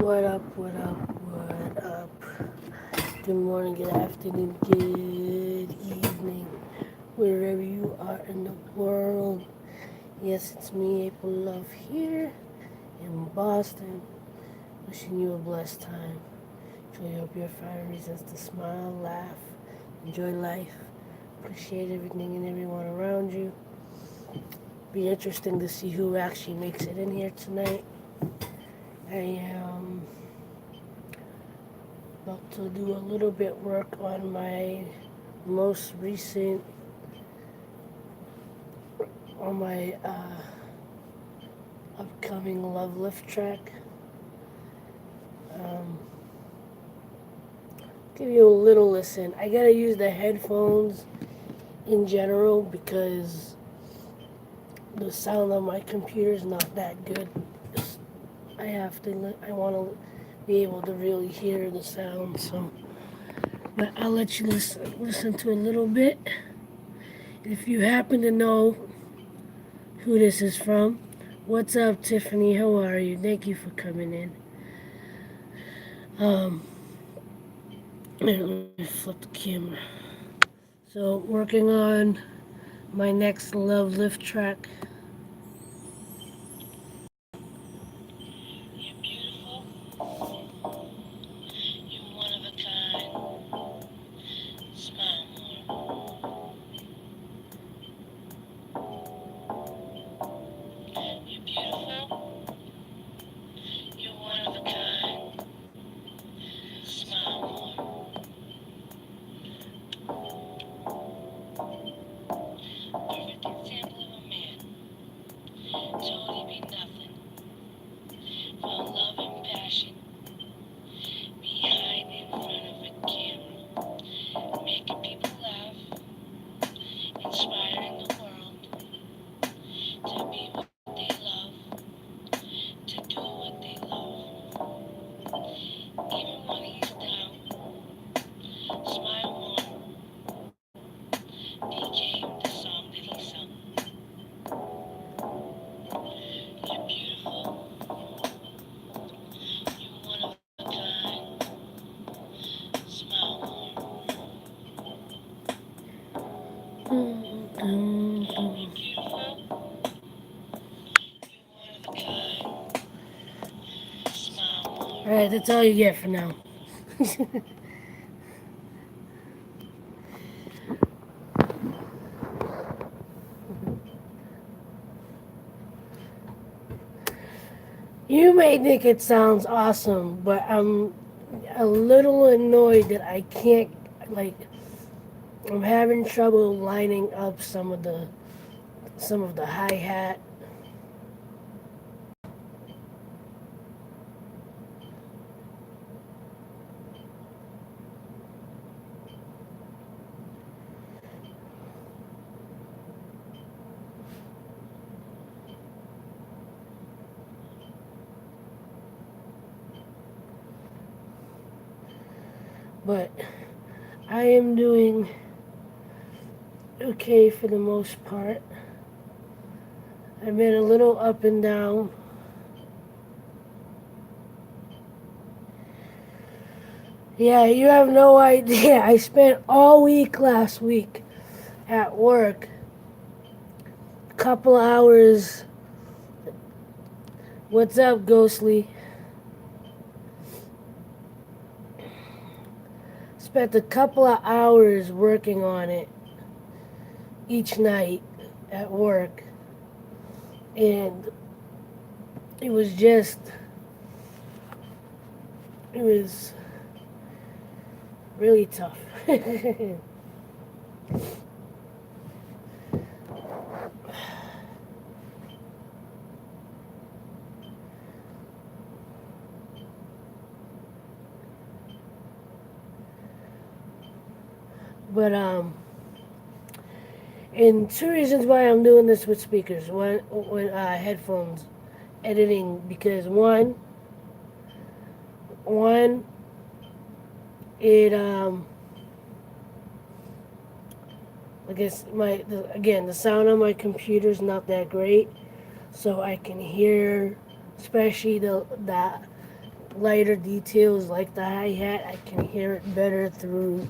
What up, what up, what up? Good morning, good afternoon, good evening, wherever you are in the world. Yes, it's me, April Love, here in Boston, wishing you a blessed time. Truly hope you have finding reasons to smile, laugh, enjoy life, appreciate everything and everyone around you. Be interesting to see who actually makes it in here tonight. I am about to do a little bit work on my most recent, on my upcoming Love Lift track. Um, give you a little listen. I gotta use the headphones in general because the sound on my computer is not that good. I want to be able to really hear the sound, so. But I'll let you listen to a little bit. If you happen to know who this is from, what's up, Tiffany? How are you? Thank you for coming in. Let me flip the camera. So, working on my next Love Lift track. You're beautiful. You're one of a kind. Smile more. You're beautiful. You're one of a kind. Smile more. Perfect example of a man. Totally be nothing. Found love and passion behind in front of a camera. Making people laugh. Inspiring the world to be what they love. To do what they love. Even when he's down. Smile more became the song that he sung. You're beautiful. You're one of a kind. Smile more. You're beautiful. You're one of a kind. Smile more. Alright, that's all you get for now. You may think it sounds awesome, but I'm a little annoyed that I can't, like, I'm having trouble lining up some of the hi-hat. But I am doing okay for the most part. I've been a little up and down. Yeah, you have no idea. I spent all week last week at work, couple hours. What's up, Ghostly? Spent a couple of hours working on it each night at work, and it was just, it was really tough. But and two reasons why I'm doing this with speakers, one with headphones, editing, because one it I guess again the sound on my computer is not that great, so I can hear, especially the that lighter details like the hi-hat, I can hear it better through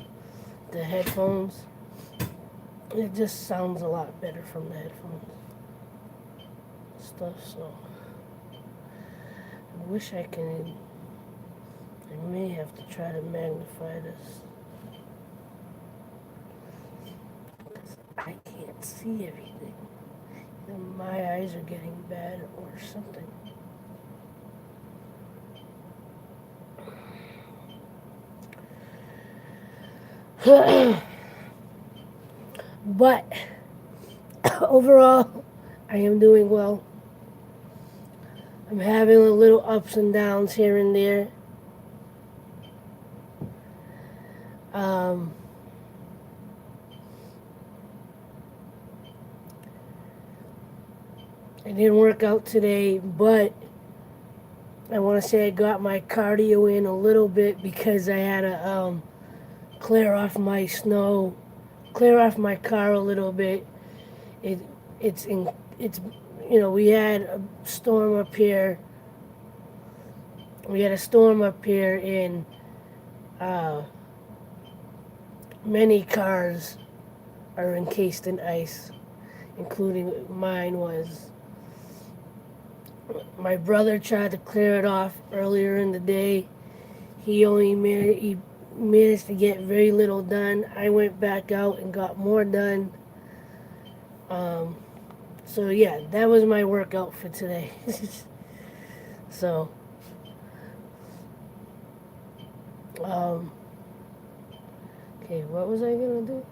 the headphones. It just sounds a lot better from the headphones stuff, so I wish I can. I may have to try to magnify this because I can't see everything. And my eyes are getting bad or something. But overall, I am doing well. I'm having a little ups and downs here and there. Um, I didn't work out today, but I want to say I got my cardio in a little bit because I had to clear off my snow, clear off my car a little bit. It it's we had a storm up here. We had a storm up here, and uh, many cars are encased in ice, including mine was. My brother tried to clear it off earlier in the day. He managed to get very little done. I went back out and got more done. Um, so yeah, that was my workout for today. So, um, okay, what was I gonna do?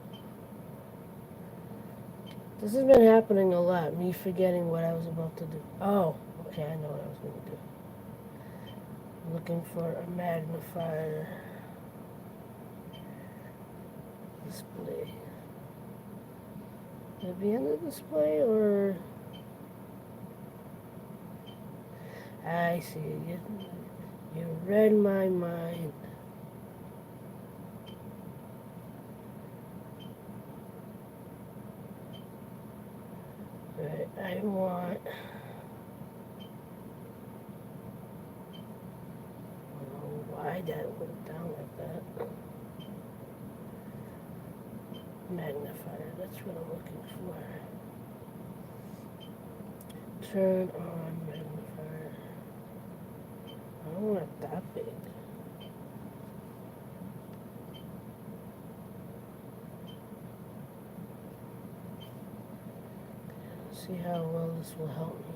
This has been happening a lot. Me forgetting what I was about to do. Oh, okay, I know what I was gonna do. Looking for a magnifier display. Would it be in the display or? I see. You read my mind. Right, I want. I don't know why that went down like that. Magnifier, that's what I'm looking for. Turn on magnifier. I don't want it that big. See how well this will help me.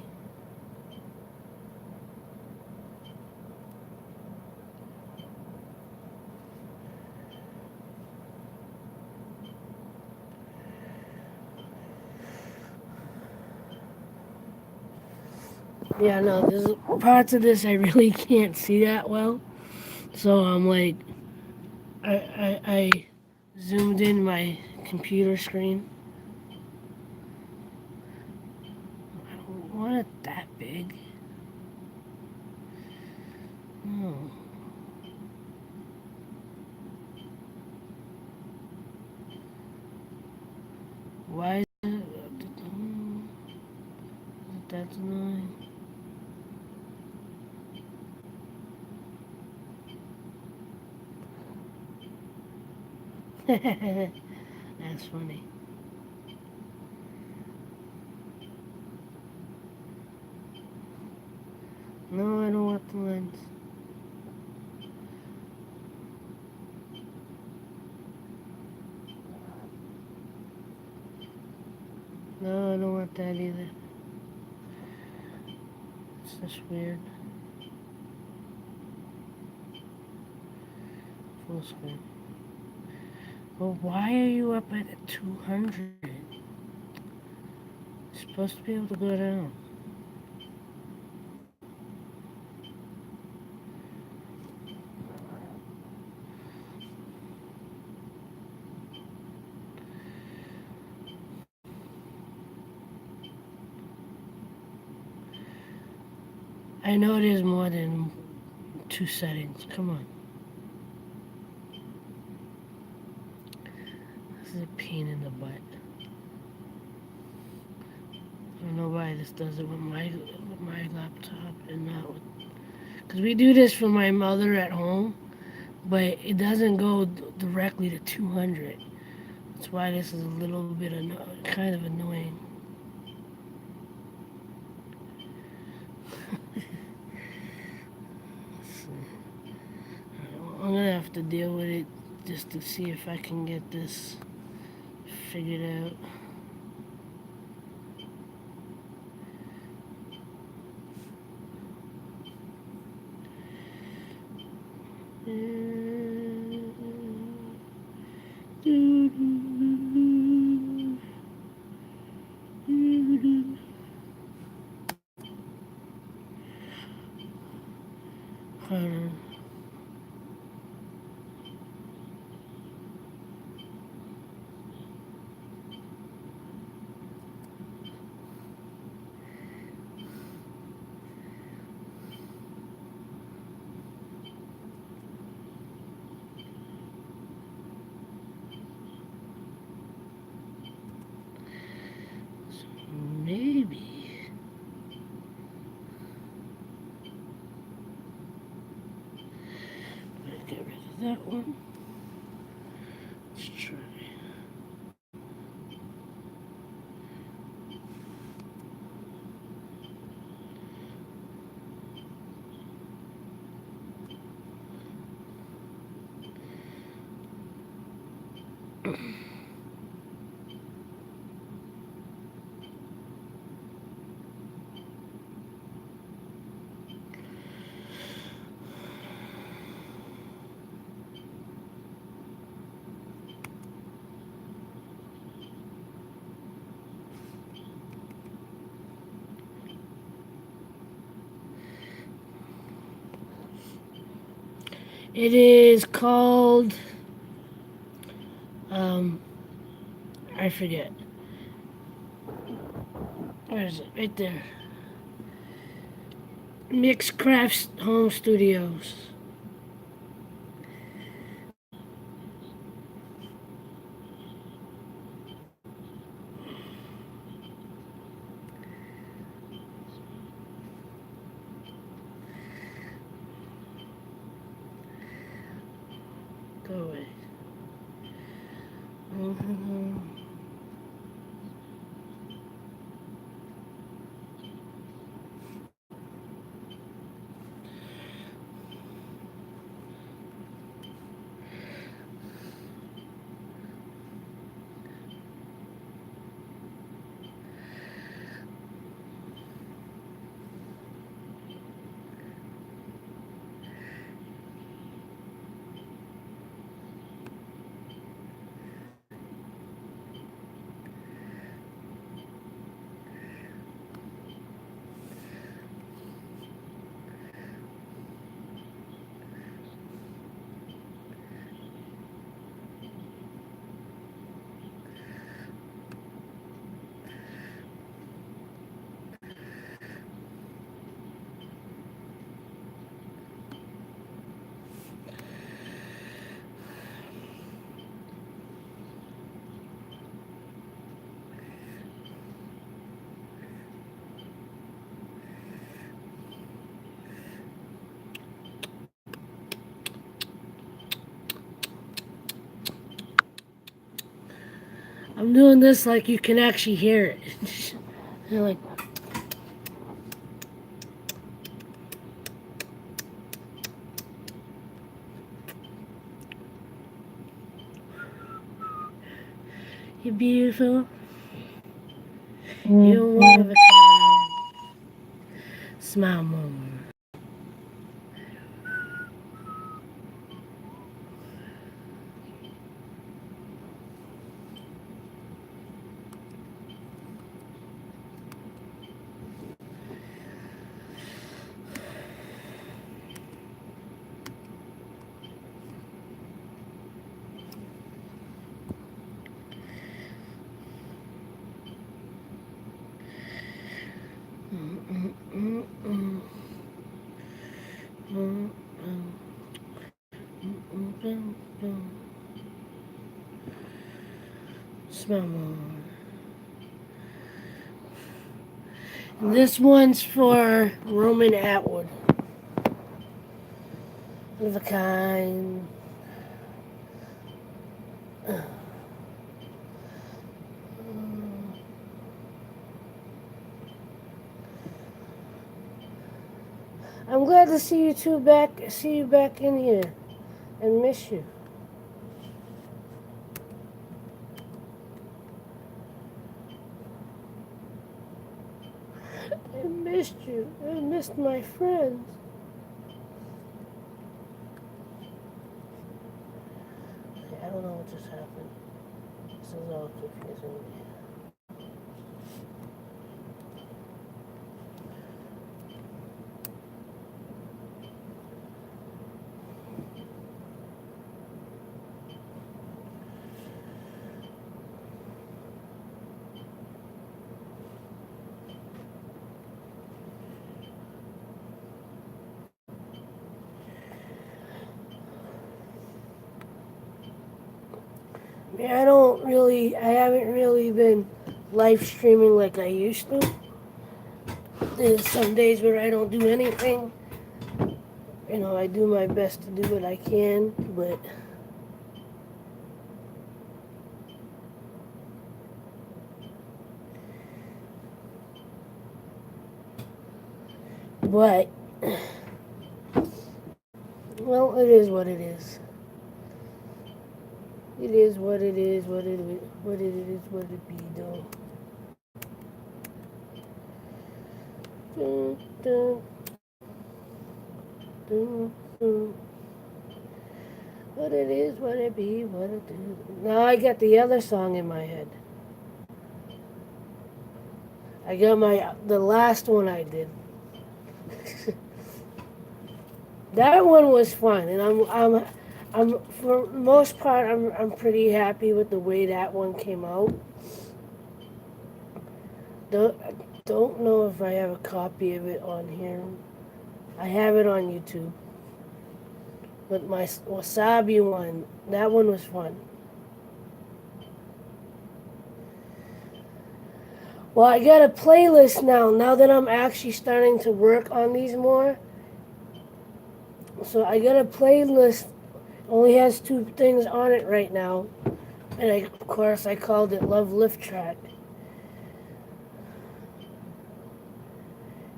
Yeah, no, there's parts of this I really can't see that well. So I'm like, I zoomed in my computer screen. I don't want it that big. No. Why is it? That's annoying. That's funny. No, I don't want the lens. No, I don't want that either. It's just weird. Full screen. Well, why are you up at 200? You're supposed to be able to go down. I know there's more than two settings. Come on. This is a pain in the butt. I don't know why this does it with my laptop and not with Because we do this for my mother at home, but it doesn't go directly to 200. That's why this is a little bit kind of annoying. I'm gonna have to deal with it just to see if I can get this figured out. Maybe. Get rid of that one. Let's try. It is called, um, I forget. Where is it? Right there. Mixed Crafts Home Studios. Go away. Mm-hmm. I'm doing this like you can actually hear it. You're like, you're beautiful. You're one of a kind. Smile more. Smile more. This one's for Roman Atwood. of a kind. I'm glad to see you two back. See you back in here, and miss you. I missed you. I missed my friends. I don't know what just happened. This is all confusing me. I haven't really been live streaming like I used to. There's some days where I don't do anything. I do my best to do what I can, but, well, it is what it is. It is what it is, what it is, what it be, though. Dun, dun, dun, dun. What it is, what it be, what it do. Now I got the other song in my head. I got the last one I did. That one was fun, and I'm for the most part, I'm pretty happy with the way that one came out. Don't know if I have a copy of it on here. I have it on YouTube. But my wasabi one, that one was fun. Well, I got a playlist now. Now that I'm actually starting to work on these more, so I got a playlist. Only has 2 things on it right now, and of course I called it Love Lift Track.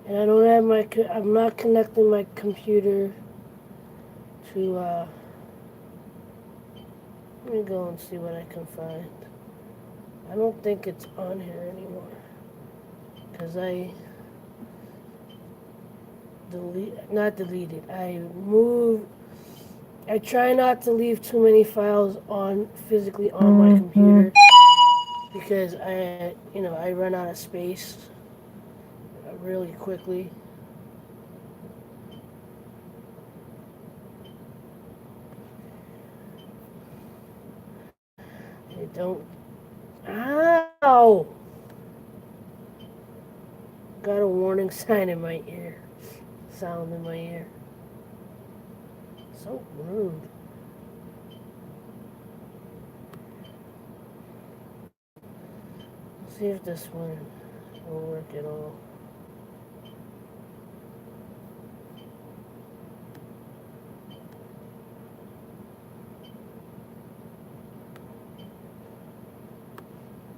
And I don't have I'm not connecting my computer to, let me go and see what I can find. I don't think it's on here anymore, because not deleted, I try not to leave too many files physically on my computer, because I run out of space really quickly. I don't. Ow! Got a warning sign in my ear. Sound in my ear. So rude. Let's see if this one will work at all.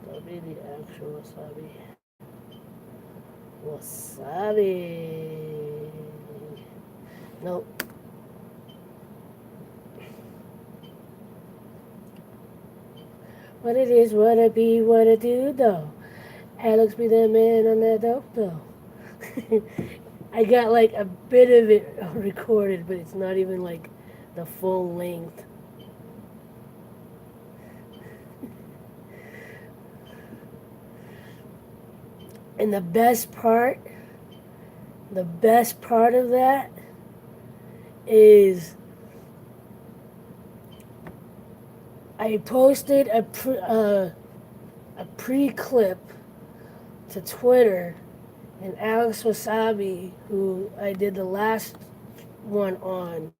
That'll be the actual wasabi. Wasabi. Nope. What it is, what it be, what it do, though. Alex be the man on that dope, though. I got like a bit of it recorded, but it's not even like the full length. And the best part of that is I posted a pre-clip to Twitter, and Alex Wasabi, who I did the last one on,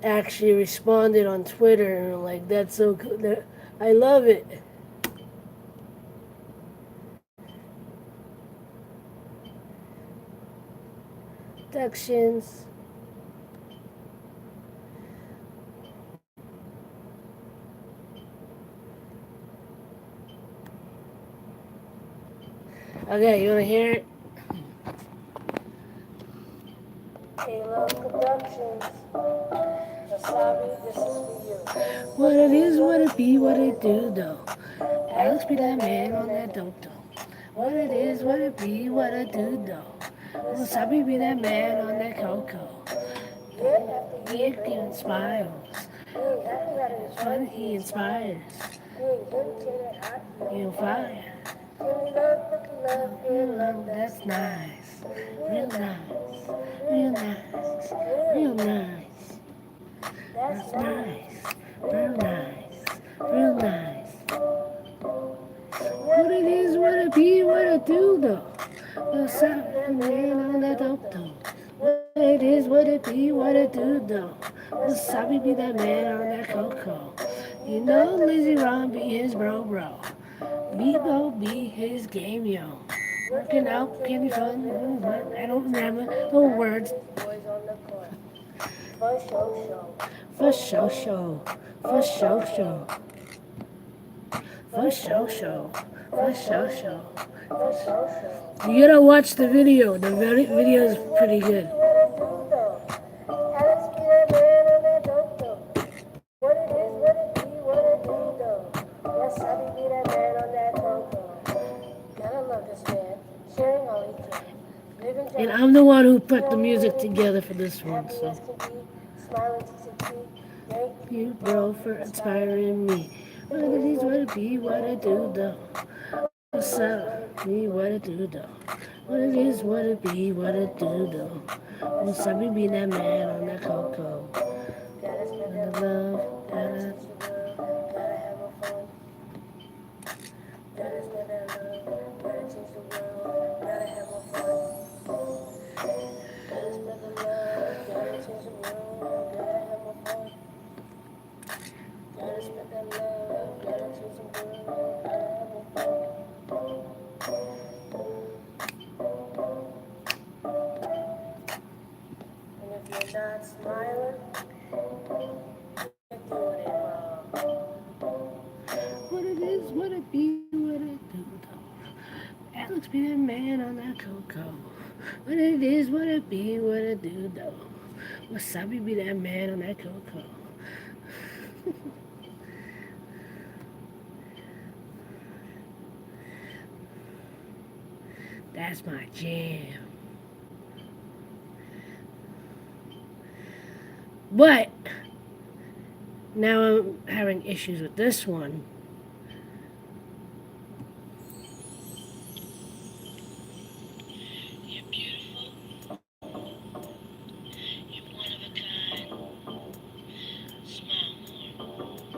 actually responded on Twitter, and I'm like, that's so cool. I love it. Productions. Okay, you wanna hear it? Aloveproductions. Wasabi, this is for you. What it is, what it be, what it do though. Alex be that man on that dope though. What it is, what it be, what it do though. Wasabi be that man on that cocoa. Year after year, giving smiles. It's fun, he inspires. You fire. Real love, that's nice. Real nice. Real nice. Real nice. That's nice. Real nice. Real nice. What it is, what it be, what it do though. What's up, man on that dope though. What it is, what it be, what it do though. Wasabi be that man on that cocoa. You know Lizzie Ron be his bro. Bebo be his game yo. Working out, candy fun, I don't remember the words. Boys on the court. For show. For show. For show. For show. For show. You gotta watch the video. The video is pretty good. What it is, what it be, what it do though. Yes, I be that man on that cocoa. Gotta love this man, sharing all he can. And I'm the one who put the music together for this one, so. Smiling to succeed. Thank you, bro, for inspiring me. What it is, what it be, what it do though. What's up, me, what it do though. What it is, what it be, what it do though. What's up, me be that man on that cocoa. Gotta love, gotta have a fun. Gotta spread that love, gotta change the world, gotta have a fun. Gotta spread the love, gotta change the world, gotta have a fun. Gotta spread that love, gotta change the world, gotta have a fun. And if you're not smiling, you're doing it wrong. What it is, what it be, what it do though. Alex be that man on that cocoa. What it is, what it be, what it do though. Wasabi be that man on that cocoa. That's my jam. But now I'm having issues with this one. You're beautiful. You're one of a kind. Smile more.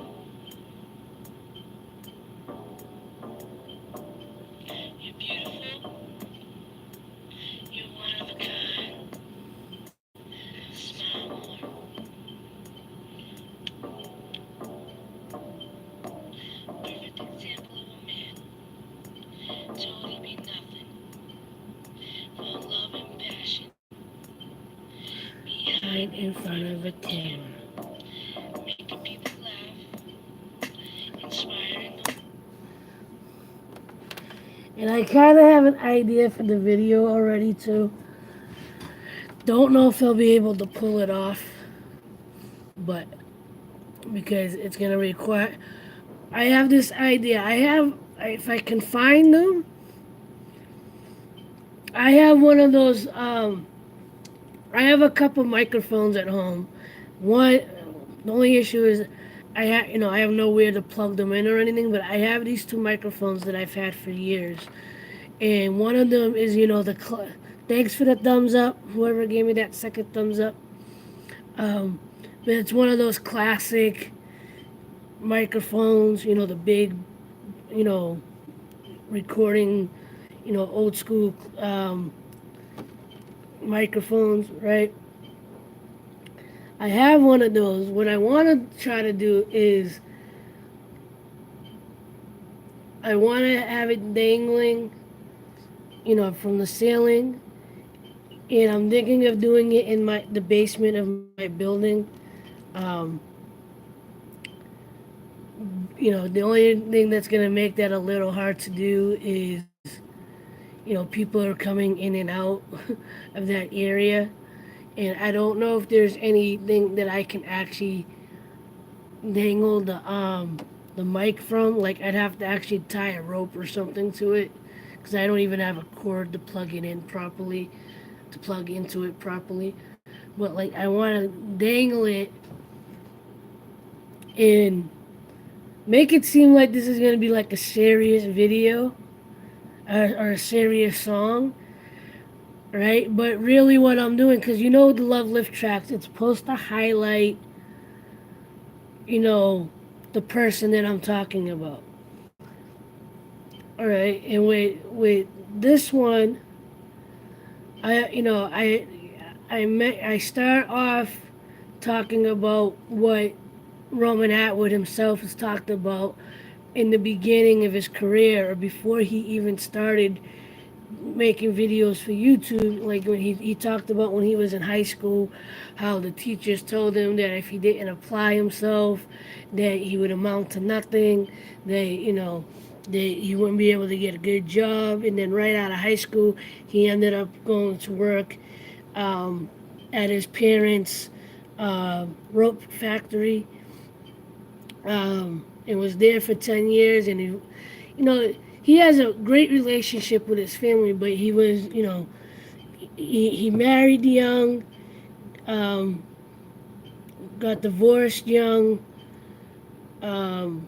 You're beautiful. You're one of a kind. Smile more. Perfect example of a man. Totally be nothing. For love and passion. Behind in front of a camera. Making people laugh. Inspiring them. And I kind of have an idea for the video already too. Don't know if I'll be able to pull it off, but because it's gonna require. I have this idea. If I can find them, I have one of those. I have a couple microphones at home. One, the only issue is I have nowhere to plug them in or anything. But I have these two microphones that I've had for years, and one of them is thanks for the thumbs up. Whoever gave me that second thumbs up. Um, but it's one of those classic microphones. The big, you know, recording, old school microphones, right? I have one of those. What I want to try to do is I want to have it dangling, from the ceiling, and I'm thinking of doing it in the basement of my building. Um, the only thing that's gonna make that a little hard to do is, people are coming in and out of that area, and I don't know if there's anything that I can actually dangle the mic from. Like I'd have to actually tie a rope or something to it, because I don't even have a cord to plug it in properly, to plug into it properly. But like I want to dangle it and make it seem like this is gonna be like a serious video, or a serious song, right? But really, what I'm doing, because the Love Lift tracks, it's supposed to highlight, you know, the person that I'm talking about. All right, and with this one, I start off talking about what Roman Atwood himself has talked about in the beginning of his career, or before he even started making videos for YouTube. Like when he talked about when he was in high school, how the teachers told him that if he didn't apply himself, that he would amount to nothing. That he wouldn't be able to get a good job. And then right out of high school, he ended up going to work um, at his parents' rope factory, and was there for 10 years. And he has a great relationship with his family, but he married young, um, got divorced young, um,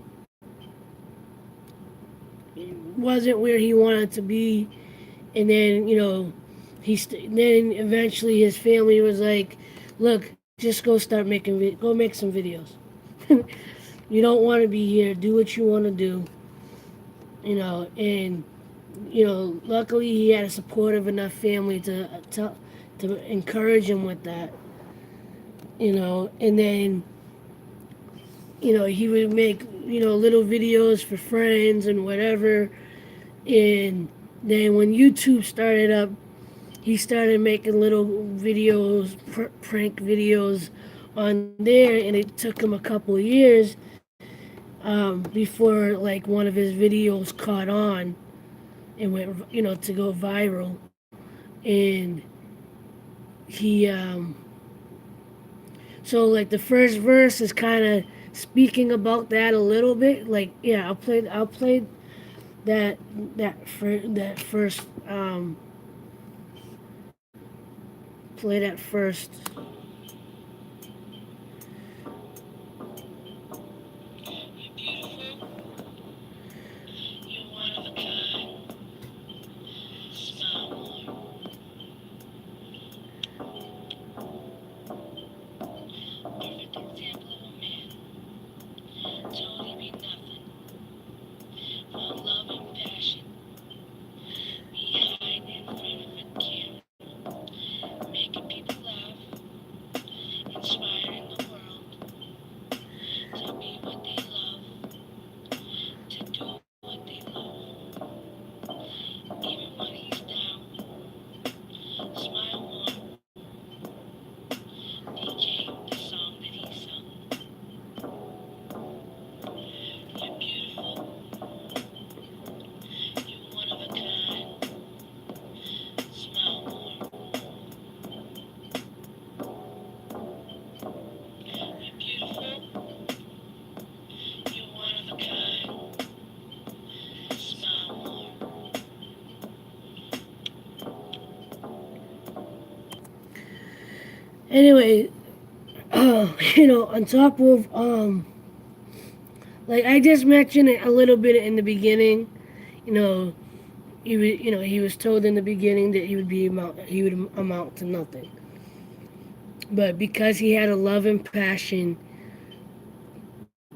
wasn't where he wanted to be, and then then eventually his family was like, "Look, just go start making go make some videos. You don't want to be here. Do what you want to do." And luckily he had a supportive enough family to encourage him with that. And then he would make little videos for friends and whatever. And then when YouTube started up, he started making little videos, prank videos on there, and it took him a couple of years before like one of his videos caught on and went to go viral. And he so like the first verse is kind of speaking about that a little bit. Like, yeah, I'll play that that first play that first. Anyway, on top of like I just mentioned it a little bit in the beginning, you know, he was told in the beginning that he would amount to nothing. But because he had a love and passion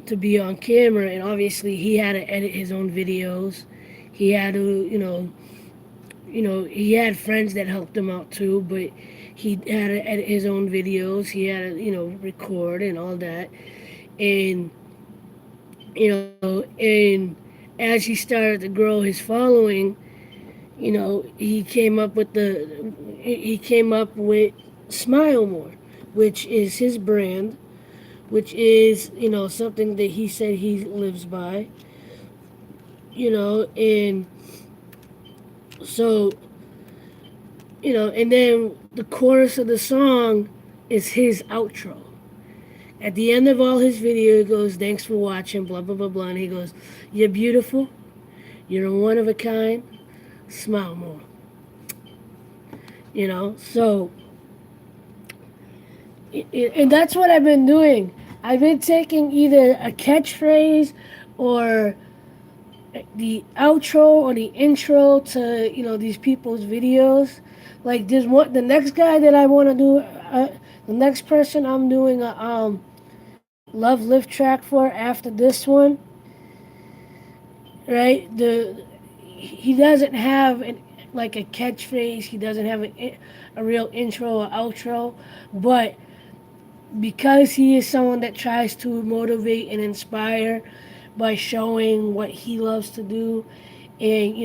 to be on camera, and obviously he had to edit his own videos, he had to, he had friends that helped him out too, but he had to edit his own videos. He had to, record and all that, and and as he started to grow his following, he came up with Smile More, which is his brand, which is something that he said he lives by, and So, and then the chorus of the song is his outro. At the end of all his video, he goes, "Thanks for watching, blah, blah, blah, blah." And he goes, "You're beautiful. You're one of a kind. Smile more." So, and that's what I've been doing. I've been taking either a catchphrase or the outro or the intro to these people's videos. Like there's one, the next guy that I want to do, the next person I'm doing a love lift track for after this one, right? He doesn't have like a catchphrase. He doesn't have a real intro or outro, but because he is someone that tries to motivate and inspire by showing what he loves to do, and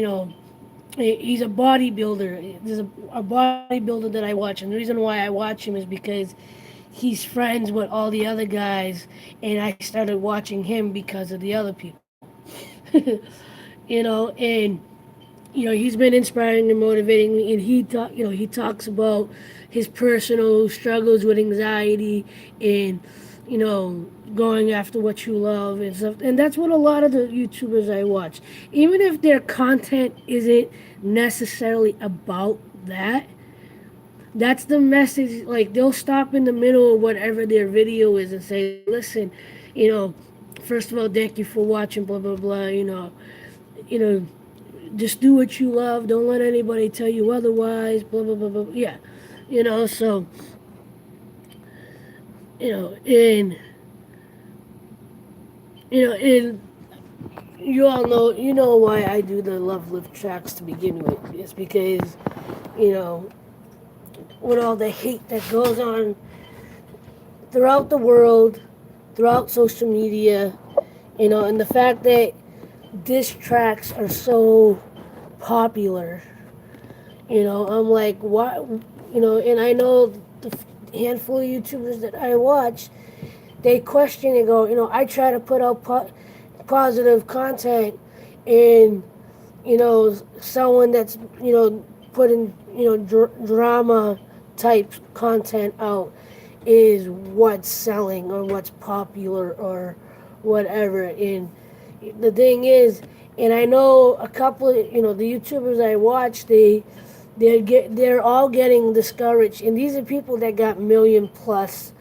he's a bodybuilder. There's a bodybuilder that I watch, and the reason why I watch him is because he's friends with all the other guys, and I started watching him because of the other people. And he's been inspiring and motivating me, and he talks about his personal struggles with anxiety and going after what you love and stuff. And that's what a lot of the YouTubers I watch, even if their content isn't necessarily about that, that's the message. Like they'll stop in the middle of whatever their video is and say, "Listen, you know, first of all, thank you for watching, blah blah blah. You know, just do what you love. Don't let anybody tell you otherwise. Blah blah blah blah." Yeah, So and and you all know, why I do the love lift tracks to begin with. It's because you know with all the hate that goes on throughout the world, throughout social media, and the fact that diss tracks are so popular. I'm like, why? And I know the handful of YouTubers that I watch, they question and go, I try to put out positive content, and someone that's putting drama type content out is what's selling or what's popular or whatever. And the thing is, and I know a couple of the YouTubers I watch, they're all getting discouraged, and these are people that got million plus.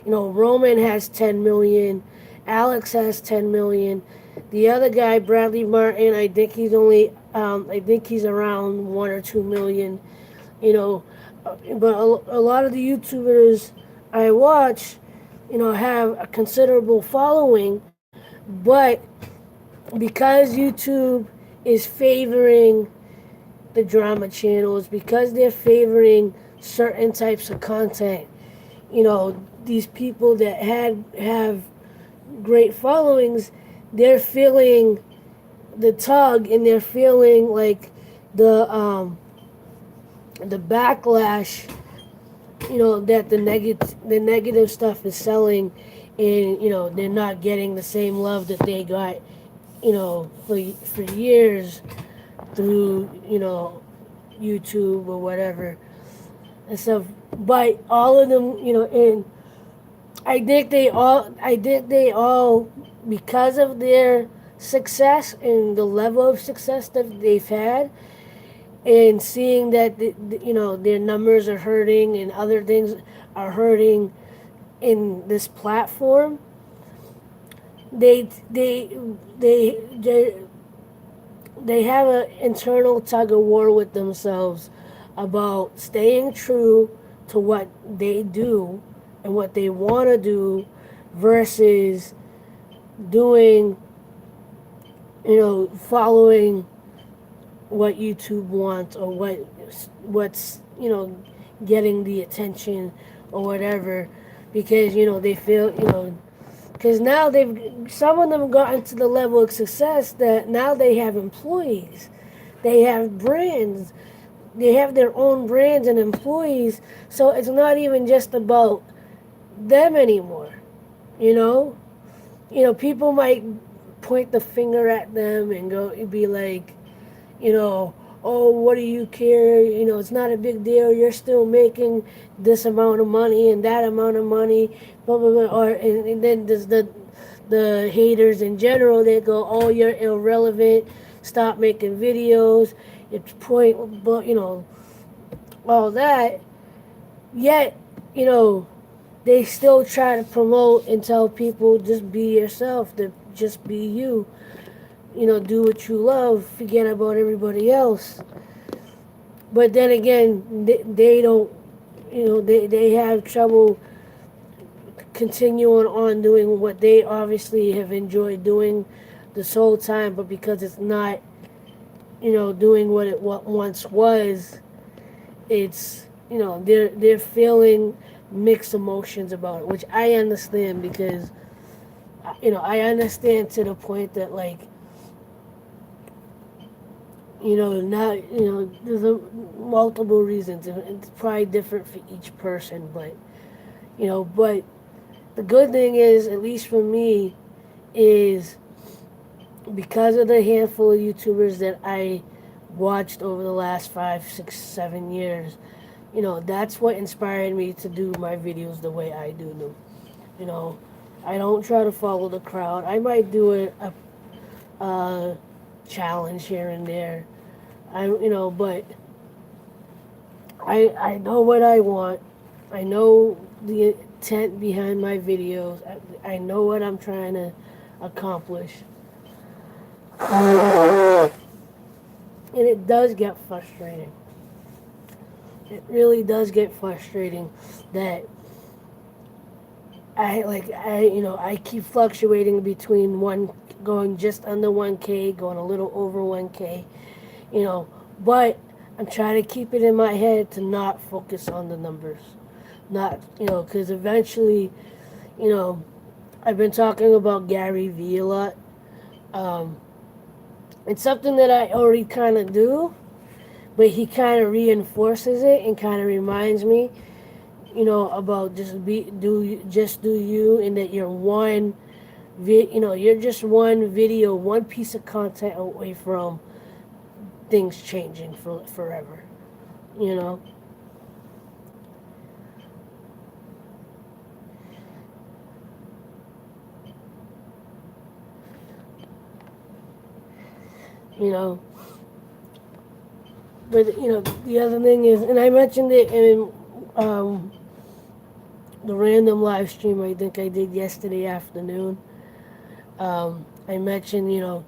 Roman has 10 million, Alex has 10 million. The other guy, Bradley Martin, I think he's around 1 or 2 million. You know, but a lot of the YouTubers I watch, have a considerable following, but because YouTube is favoring the drama channels, because they're favoring certain types of content, these people that have great followings, they're feeling the tug, and they're feeling like the backlash, that the negative stuff is selling, and they're not getting the same love that they got, for years through YouTube or whatever and stuff. But all of them, and I think they all, because of their success and the level of success that they've had, and seeing that their numbers are hurting and other things are hurting in this platform, they they they they, they have an internal tug of war with themselves about staying true to what they do and what they want to do versus doing, following what YouTube wants, or what's getting the attention or whatever, because they feel, because now some of them gotten to the level of success that now they have employees, they have brands, they have their own brands and employees, so it's not even just about them anymore. you know People might point the finger at them and be like, you know oh, what do you care? You know, it's not a big deal. You're still making this amount of money and that amount of money, blah blah blah. Or and then there's the haters in general. They go, oh, you're irrelevant. Stop making videos. It's point, but you know, all that. Yet, you know, they still try to promote and tell people just be yourself. To just be you. You know, do what you love. Forget about everybody else. But then again, they don't, you know, they have trouble continuing on doing what they obviously have enjoyed doing this whole time, but because it's not, you know, doing what once was, it's, you know, they're feeling mixed emotions about it, which I understand because, you know, I understand to the point that like, you know, not, you know, there's multiple reasons, and it's probably different for each person, but, you know, but the good thing is, at least for me, is because of the handful of YouTubers that I watched over the last 5, 6, 7 years, you know, that's what inspired me to do my videos the way I do them. You know, I don't try to follow the crowd. I might do a challenge here and there. You know, but I know what I want. I know the intent behind my videos. I know what I'm trying to accomplish. And it does get frustrating. It really does get frustrating that you know, I keep fluctuating between going just under 1K, going a little over 1K, you know, but I'm trying to keep it in my head to not focus on the numbers. Not, you know, because eventually, you know, I've been talking about Gary Vee a lot. Um, it's something that I already kind of do, but he kind of reinforces it and kind of reminds me, you know, about just do you, and that you're you know, you're just one video, one piece of content away from things changing forever. You know, you know, but you know, the other thing is, and I mentioned it in the random live stream I think I did yesterday afternoon. I mentioned, you know,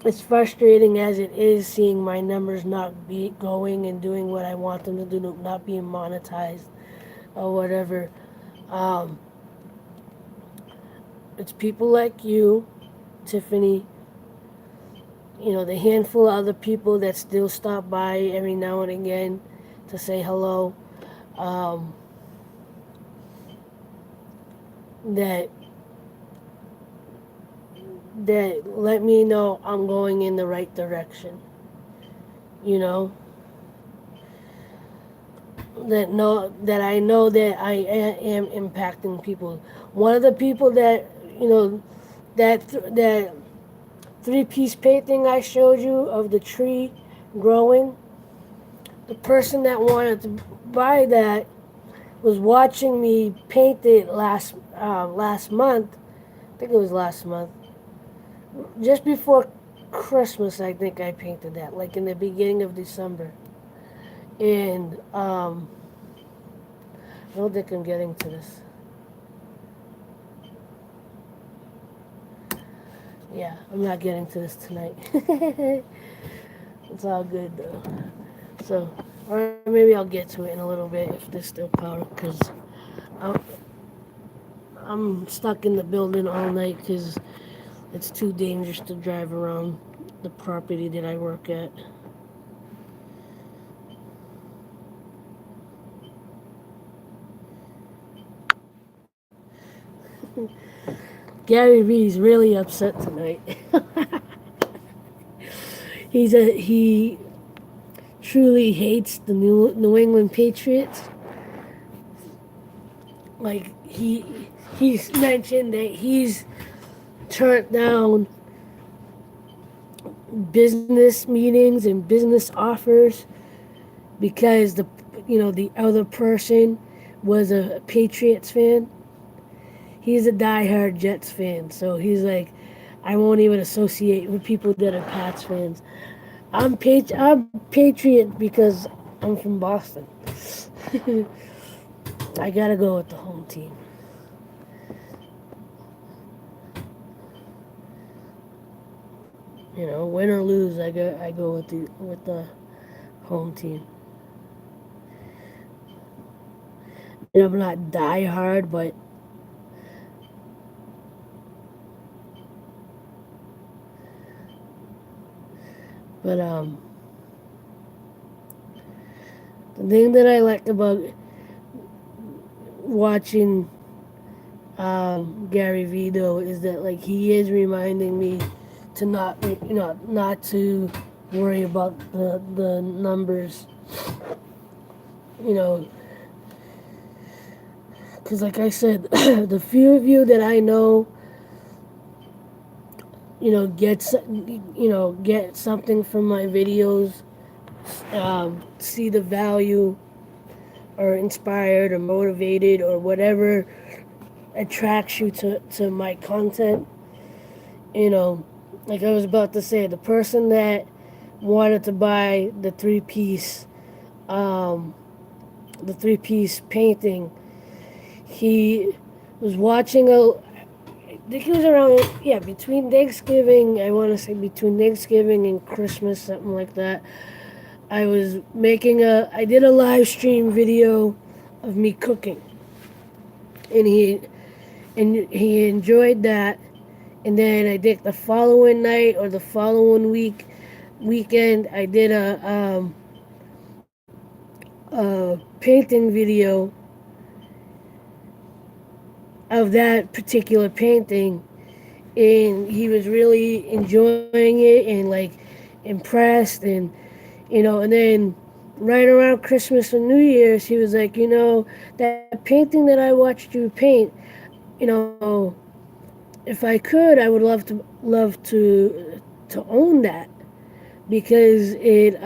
it's frustrating as it is seeing my numbers not be going and doing what I want them to do, not being monetized or whatever. Um, it's people like you, Tiffany, you know, the handful of other people that still stop by every now and again to say hello, um, that let me know I'm going in the right direction. You know, that I know that I am impacting people. One of the people that, you know, that 3-piece painting I showed you of the tree growing, the person that wanted to buy that was watching me paint it last month. I think it was last month, just before Christmas. I think I painted that, like in the beginning of December. And I don't think I'm getting to this. Yeah, I'm not getting to this tonight. It's all good though. So, or maybe I'll get to it in a little bit if there's still power, because I'm stuck in the building all night because it's too dangerous to drive around the property that I work at. Gary Vee's really upset tonight. He truly hates the New England Patriots. Like he's mentioned that he's turned down business meetings and business offers because the other person was a Patriots fan. He's a diehard Jets fan, so he's like, I won't even associate with people that are Pats fans. I'm Patriot because I'm from Boston. I gotta go with the home team. Win or lose, I go with the home team. I'm not die hard, but the thing that I like about watching Gary Vee though is that like he is reminding me to not to worry about the numbers, you know, because like I said, the few of you that I know, get something from my videos, see the value, or inspired, or motivated, or whatever attracts you to my content. You know, like I was about to say, the person that wanted to buy um, the three piece painting, he was watching I think it was around, yeah, between Thanksgiving, I want to say between Thanksgiving and Christmas, something like that. I did a live stream video of me cooking, and he enjoyed that. And then I think the following night or the following weekend, I did a painting video of that particular painting, and he was really enjoying it and like impressed, and then right around Christmas and New Year's, he was like, that painting that I watched you paint, you know, if I could, I would love to own that because it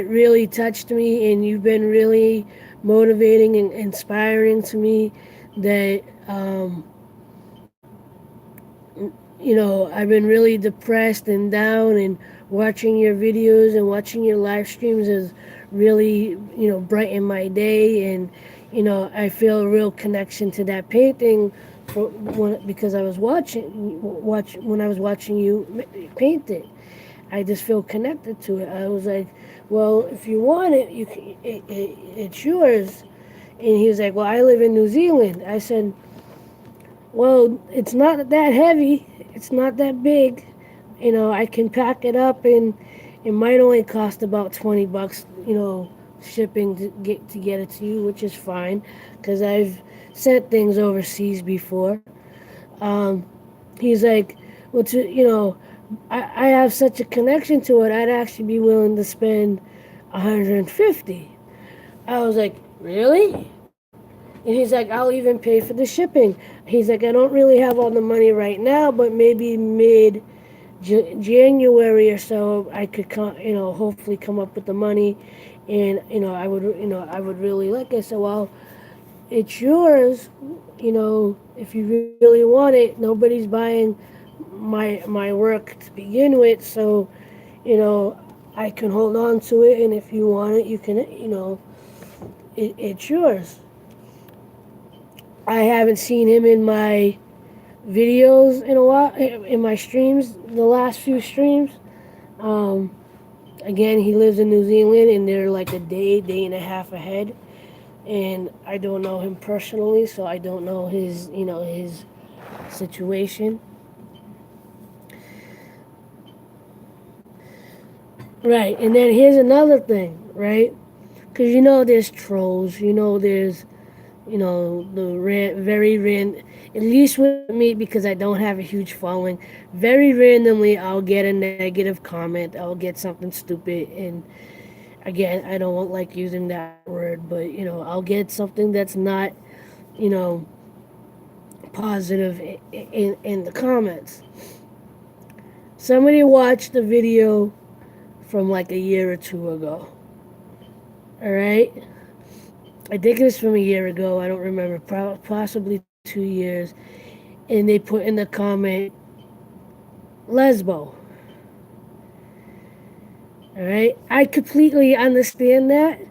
really touched me, and you've been really motivating and inspiring to me that, I've been really depressed and down, and watching your videos and watching your live streams has really, brightened my day, and, I feel a real connection to that painting because I was when I was watching you paint it. I just feel connected to it. I was like, well, if you want it, it's yours. And he was like, well, I live in New Zealand. I said, well, it's not that heavy. It's not that big. I can pack it up, and it might only cost about $20, shipping to get it to you, which is fine, because I've sent things overseas before. Um, he's like, well, I have such a connection to it. I'd actually be willing to spend 150. I was like, really? And he's like, I'll even pay for the shipping. He's like, I don't really have all the money right now, but maybe mid January or so, I could hopefully come up with the money, and I would really like it. So, well, it's yours. If you really want it, nobody's buying my work to begin with, so I can hold on to it, and if you want it, you can. It's yours. I haven't seen him in my videos in a while, in my streams, the last few streams. Um, Again, he lives in New Zealand, and they're like a day and a half ahead. And I don't know him personally, so I don't know his situation. Right, and then here's another thing, right? Because there's trolls, there's the very at least with me, because I don't have a huge following, very randomly I'll get a negative comment, I'll get something stupid, and again, I don't like using that word, but I'll get something that's not you know positive in the comments. Somebody watched the video from like a year or two ago. All right? I think it was from a year ago. I don't remember. Possibly 2 years. And they put in the comment, lesbo. All right? I completely understand that. And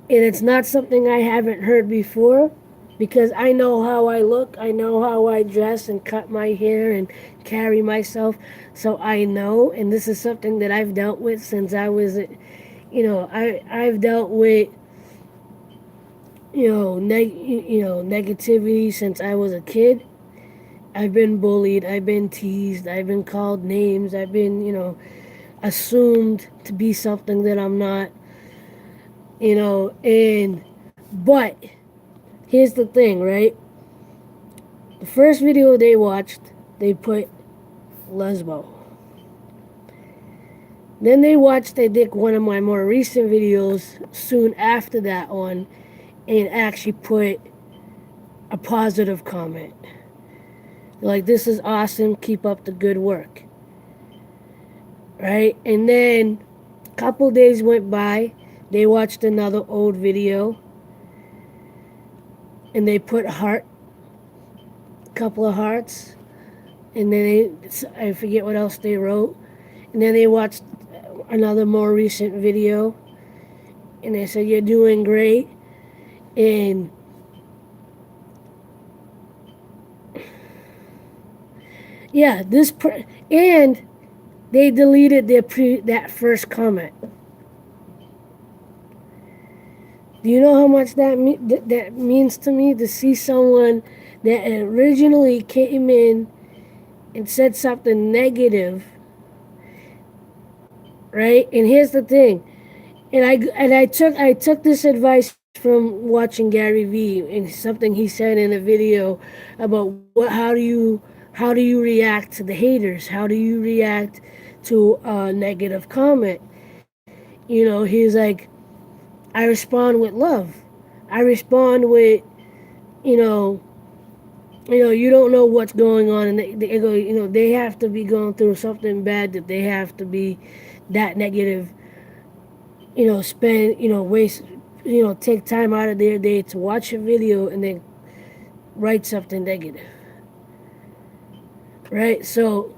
it's not something I haven't heard before because I know how I look, I know how I dress and cut my hair and carry myself. So I know, and this is something that I've dealt with since I was, I've dealt with, negativity since I was a kid. I've been bullied, I've been teased, I've been called names, I've been, assumed to be something that I'm not, but here's the thing, right? The first video they watched, they put lesbo. Then they watched, I think, one of my more recent videos soon after that one and actually put a positive comment. Like, this is awesome, keep up the good work. Right? And then a couple days went by, they watched another old video and they put heart, a couple of hearts, and then I forget what else they wrote. And then they watched another more recent video and they said, you're doing great. And yeah, and they deleted that first comment. Do you know how much that means to me to see someone that originally came in and said something negative, right? And here's the thing, I took this advice from watching Gary Vee and something he said in a video about how do you react to the haters? How do you react to a negative comment? He's like, I respond with love. I respond with, you know, you don't know what's going on, and they go, they have to be going through something bad that they have to be that negative. Spend, waste, take time out of their day to watch a video and then write something negative, right? So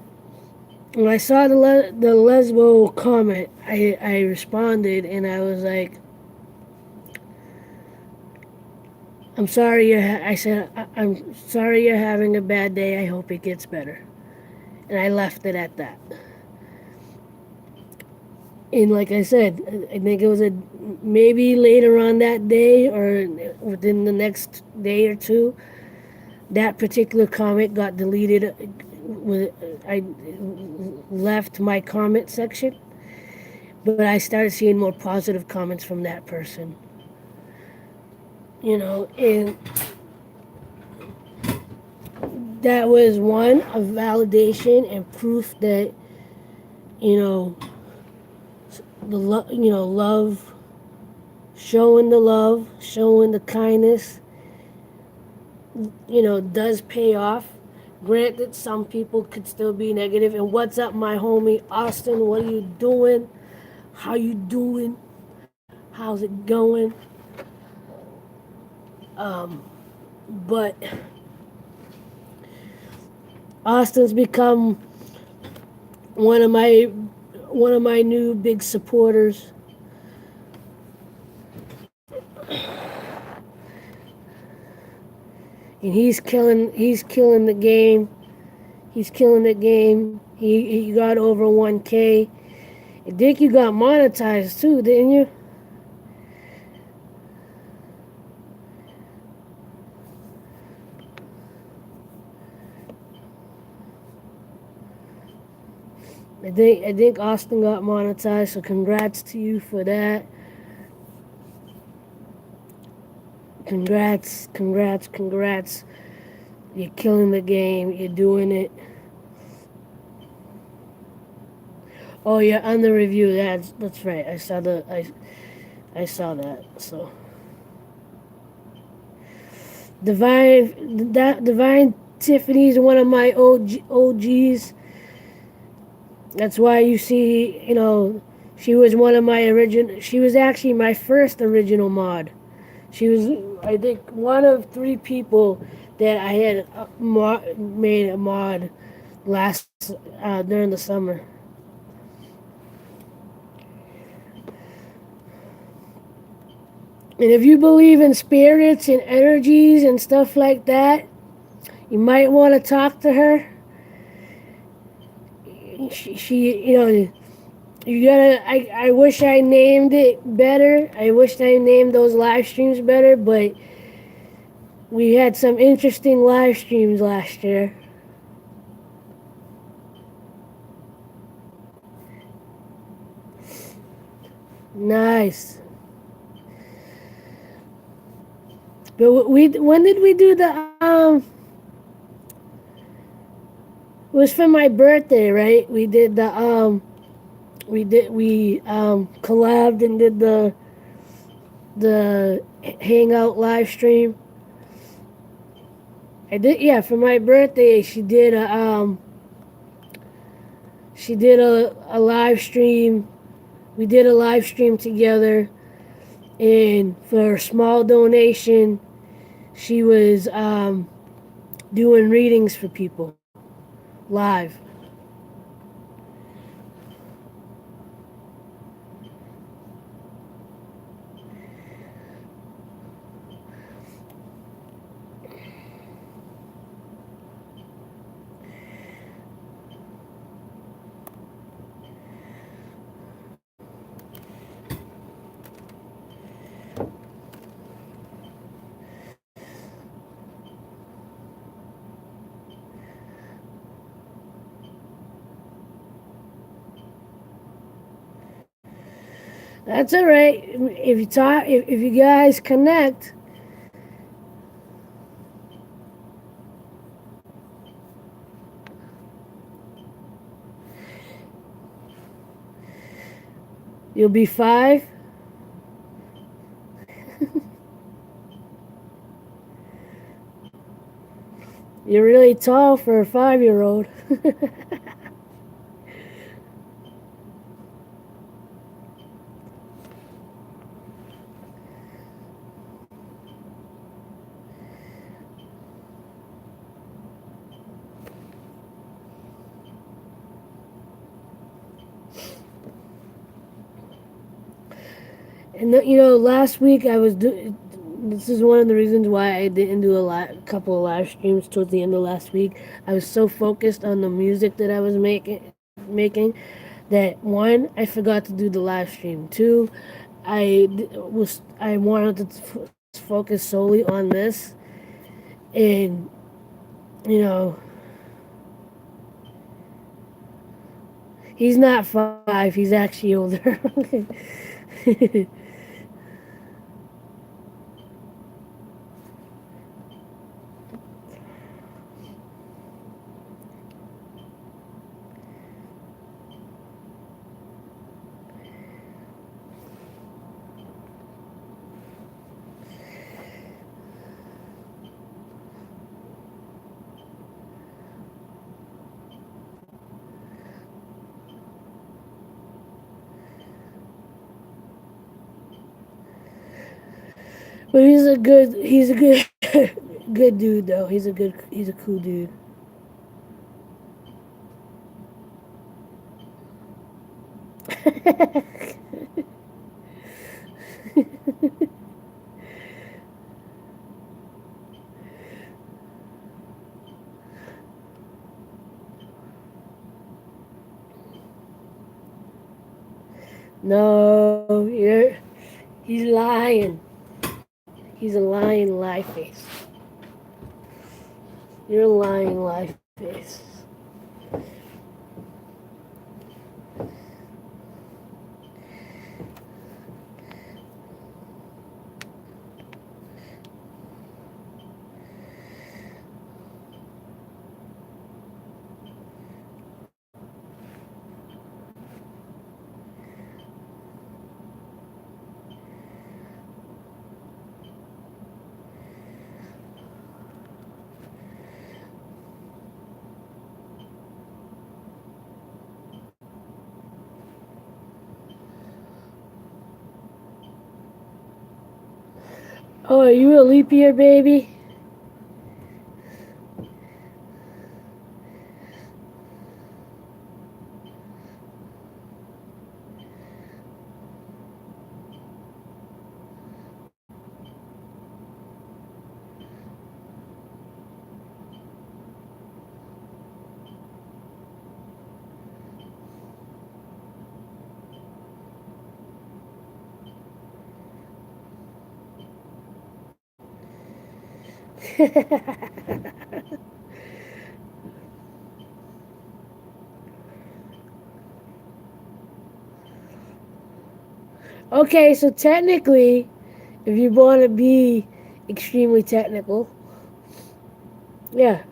when I saw the lesbo comment, I responded and I was like, I'm sorry. I said, I'm sorry you're having a bad day. I hope it gets better. And I left it at that. And like I said, I think it was maybe later on that day or within the next day or two, that particular comment got deleted. I left my comment section, but I started seeing more positive comments from that person. And that was one of validation and proof that you know love, showing the love, showing the kindness, does pay off. Granted, some people could still be negative. And what's up, my homie Austin? What are you doing? How you doing? How's it going? But Austin's become one of my new big supporters. And he's killing the game. He's killing the game. He got over 1K. I think you got monetized too, didn't you? I think Austin got monetized, so congrats to you for that. Congrats. You're killing the game. You're doing it. Oh, you're on the review. That's right. I saw that. So Divine Tiffany's one of my OGs. That's why you see, she was one of my original. She was actually my first original mod. She was, I think, one of three people that I had made a mod last during the summer. And if you believe in spirits and energies and stuff like that, you might want to talk to her. She you gotta. I wish I named it better. I wish I named those live streams better, but we had some interesting live streams last year. Nice. But when did we do the It was for my birthday, right? We did the we collabed and did the hangout live stream. I did, yeah, for my birthday. She did a live stream. We did a live stream together, and for a small donation, she was doing readings for people live. That's all right. If you guys connect, you'll be five. You're really tall for a 5-year-old. And last week I was doing. This is one of the reasons why I didn't do a couple of live streams towards the end of last week. I was so focused on the music that I was making that one, I forgot to do the live stream. Two, I wanted to focus solely on this, and you know he's not 5. He's actually older. But he's a good good dude though. He's a cool dude. No, he's lying. He's a lying lie face. You're a lying lie face. Oh, are you a leap year baby? Okay, so technically, if you want to be extremely technical, yeah,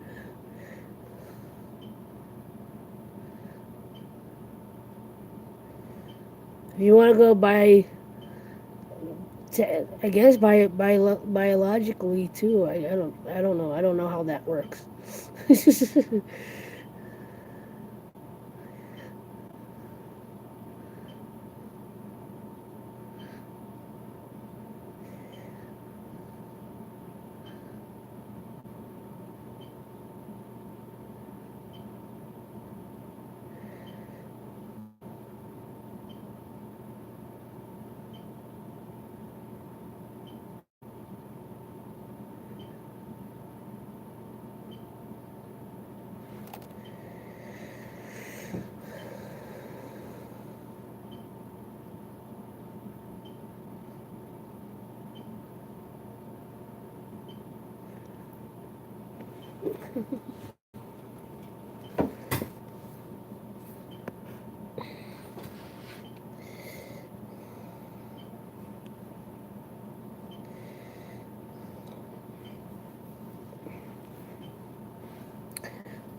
if you want to go by, I guess biologically too. I don't know. I don't know how that works.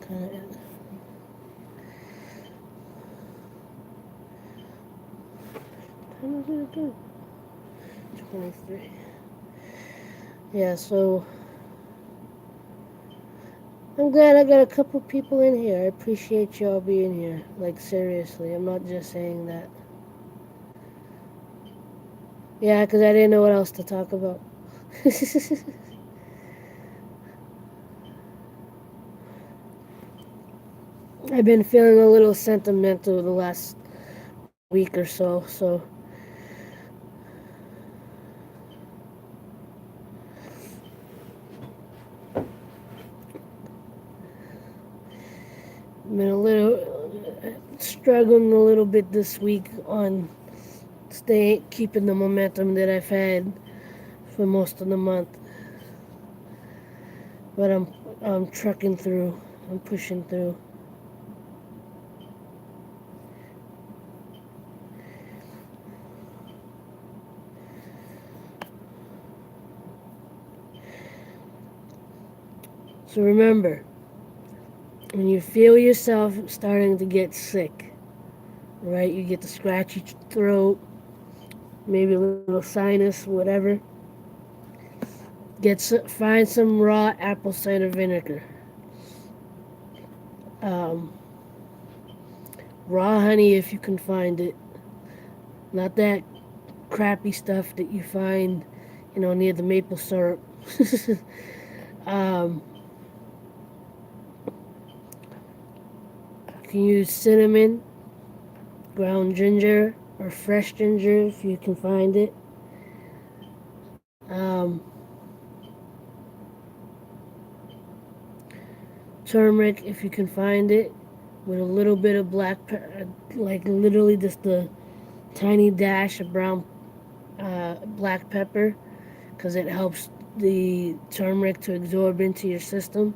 Kind 23. Yeah, so I'm glad I got a couple people in here. I appreciate y'all being here. Like, seriously, I'm not just saying that. Yeah, because I didn't know what else to talk about. I've been feeling a little sentimental the last week or so been a little struggling a little bit this week on keeping the momentum that I've had for most of the month. But I'm trucking through. I'm pushing through. So remember, when you feel yourself starting to get sick, right? You get the scratchy throat, maybe a little sinus, whatever. Find some raw apple cider vinegar. Um, Raw honey if you can find it. Not that crappy stuff that you find, near the maple syrup. um, you can use cinnamon, ground ginger, or fresh ginger if you can find it. Um, Turmeric if you can find it, with a little bit of black pepper, like literally just a tiny dash of brown black pepper, because it helps the turmeric to absorb into your system.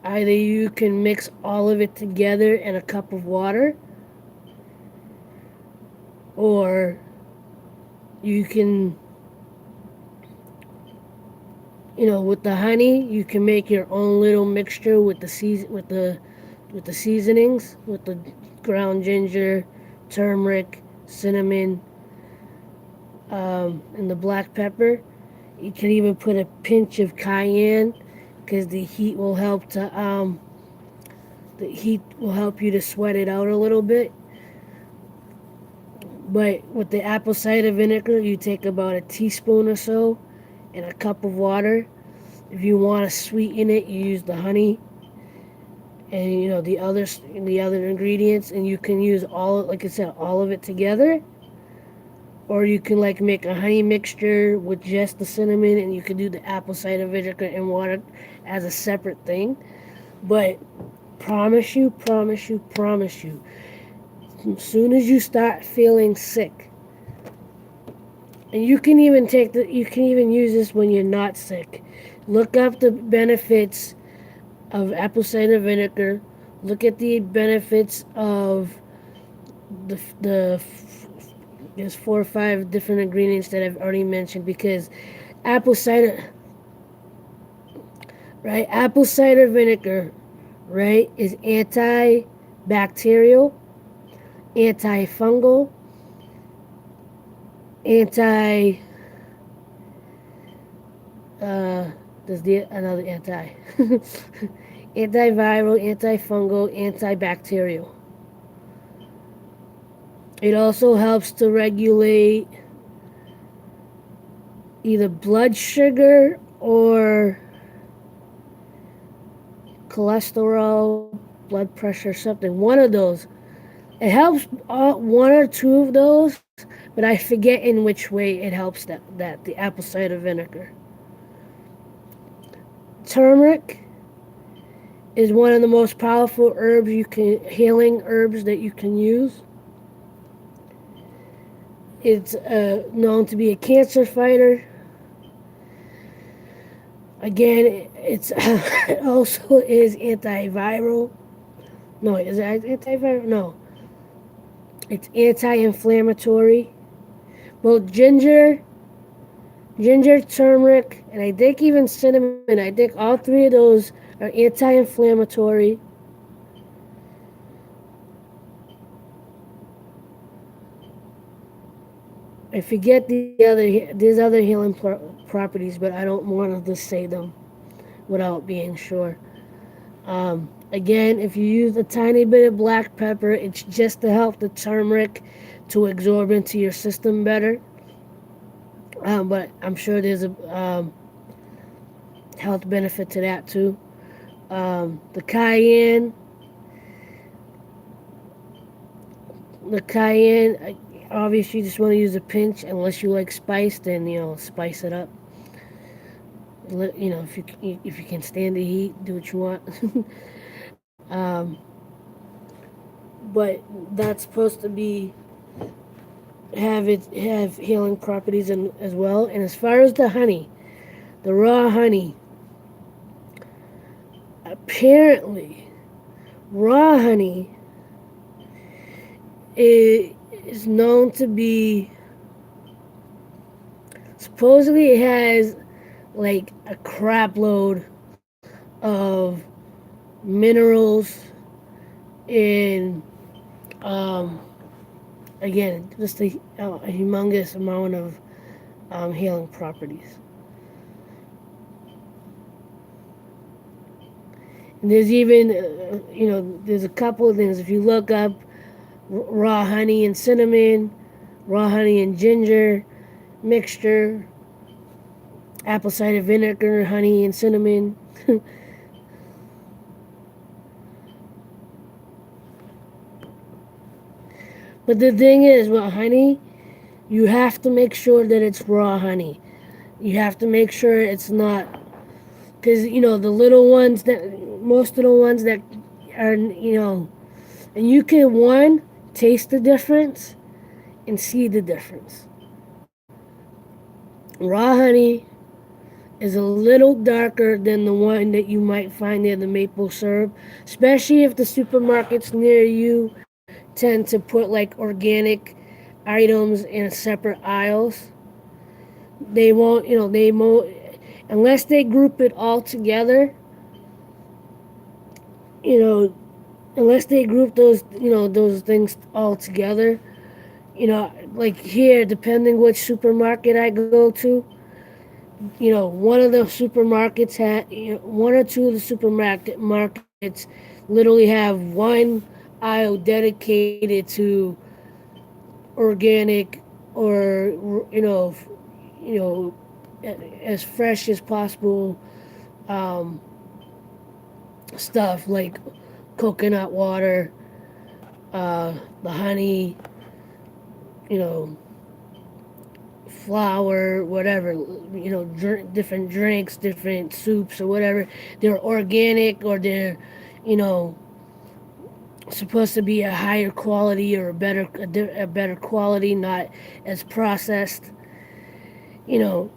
Either you can mix all of it together in a cup of water, or you can, with the honey, you can make your own little mixture with the seasonings, with the ground ginger, turmeric, cinnamon, and the black pepper. You can even put a pinch of cayenne, because the heat will help you to sweat it out a little bit. But with the apple cider vinegar, you take about a teaspoon or so, and a cup of water. If you want to sweeten it, you use the honey and the other ingredients, and you can use all, like I said, all of it together. Or you can like make a honey mixture with just the cinnamon, and you can do the apple cider vinegar and water as a separate thing. But promise you, as soon as you start feeling sick, and you can even use this when you're not sick. Look up the benefits of apple cider vinegar. Look at the benefits of the there's 4 or 5 different ingredients that I've already mentioned, because apple cider, right? Apple cider vinegar, right, is antibacterial, antifungal, anti there's the another anti antiviral, antifungal, antibacterial. It also helps to regulate either blood sugar or cholesterol, blood pressure, something. One of those. It helps one or two of those, but I forget in which way it helps that the apple cider vinegar. Turmeric is one of the most powerful healing herbs that you can use. It's known to be a cancer fighter. Again, it also is antiviral. No, is it antiviral? No, it's anti-inflammatory. Both ginger, turmeric, and I think even cinnamon. I think all three of those are anti-inflammatory. I forget there's other healing properties, but I don't want to just say them without being sure. Again, if you use a tiny bit of black pepper, it's just to help the turmeric to absorb into your system better. But I'm sure there's a health benefit to that too. The cayenne, obviously you just want to use a pinch. Unless you like spice, then spice it up. If you can stand the heat, do what you want. um, but that's supposed to be have healing properties as well. And as far as the honey, the raw honey, apparently raw honey is known to be, supposedly it has like a crap load of minerals and again just a humongous amount of healing properties. And there's even there's a couple of things. If you look up raw honey and cinnamon, raw honey and ginger mixture, apple cider vinegar, honey and cinnamon. But the thing is, with honey, you have to make sure that it's raw honey. You have to make sure it's not, because the little ones most of the ones that are and you can taste the difference and see the difference. Raw honey is a little darker than the one that you might find near the maple syrup, especially if the supermarkets near you tend to put like organic items in separate aisles. They won't, unless they group it all together, you know, unless they group those things all together, like here, depending which supermarket I go to, one of the supermarkets one or two of the markets literally have one aisle dedicated to organic or you know as fresh as possible um, stuff like coconut water, the honey, you know, flour, whatever, different drinks, different soups or whatever. They're organic or they're, you know, supposed to be a higher quality or a better quality, not as processed. You know,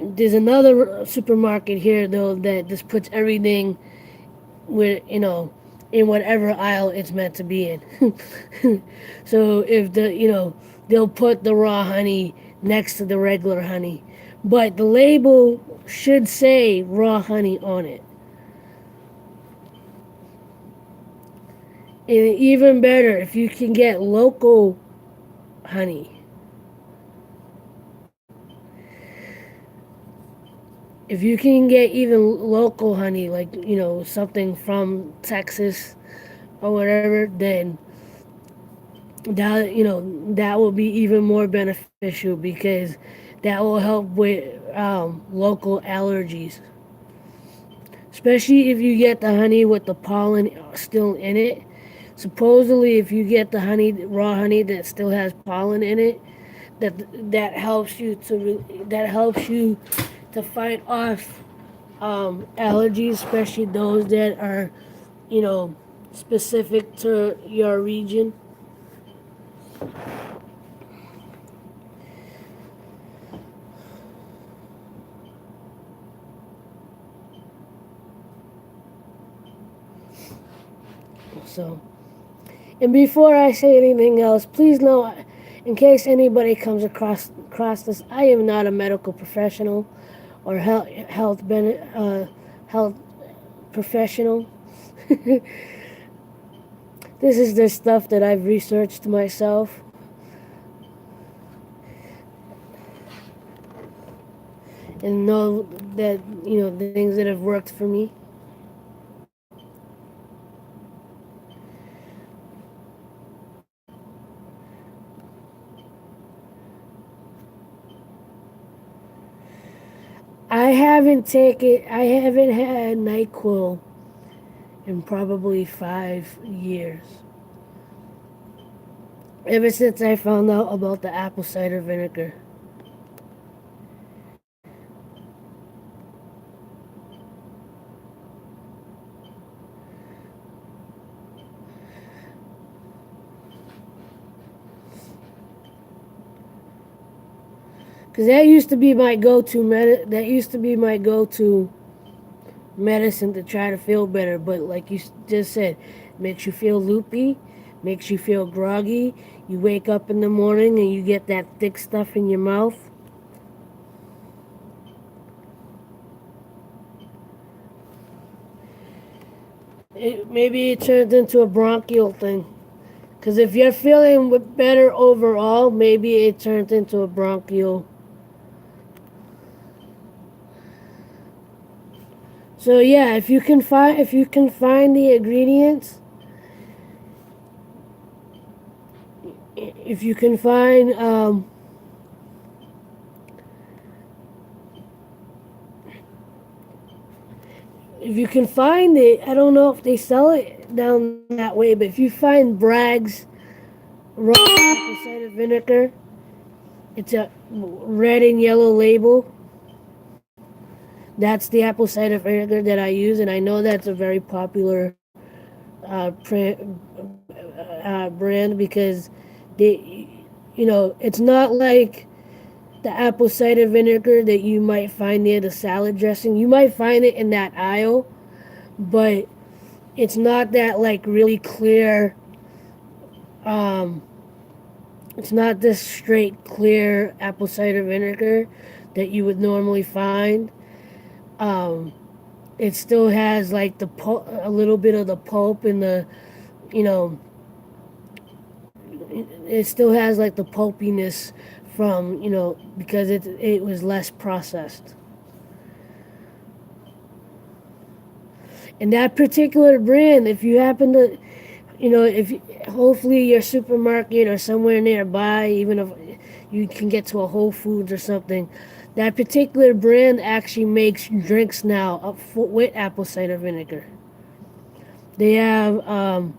there's another supermarket here though that just puts everything with in whatever aisle it's meant to be in. So if they'll put the raw honey next to the regular honey, but the label should say raw honey on it. And even better if you can get local honey. If you can get even local honey, like something from Texas or whatever, then that will be even more beneficial because that will help with local allergies, especially if you get the honey with the pollen still in it. Supposedly if you get the honey, raw honey that still has pollen in it, that that helps you to fight off allergies, especially those that are you know specific to your region. So, and before I say anything else, please know, in case anybody comes across this, I am not a medical professional or health professional. This is the stuff that I've researched myself and know that the things that have worked for me. I haven't had NyQuil in probably 5 years. Ever since I found out about the apple cider vinegar. Because that used to be my go-to medicine to try to feel better. But like you just said, makes you feel loopy, makes you feel groggy. You wake up in the morning and you get that thick stuff in your mouth. Maybe it turns into a bronchial thing. Because if you're feeling better overall, maybe it turns into a bronchial. So yeah, if you can find the ingredients, if you can find if you can find it, I don't know if they sell it down that way, but if you find Bragg's raw apple cider vinegar, it's a red and yellow label. That's the apple cider vinegar that I use, and I know that's a very popular brand because it's not like the apple cider vinegar that you might find near the salad dressing. You might find it in that aisle, but it's not that like really clear. Um, it's not this straight clear apple cider vinegar that you would normally find. Um, it still has like a little bit of the pulp and you know, it still has like the pulpiness from because it was less processed. And that particular brand, if you happen to, if hopefully your supermarket or somewhere nearby, even if you can get to a Whole Foods or something, That particular brand actually makes drinks now with apple cider vinegar. They have an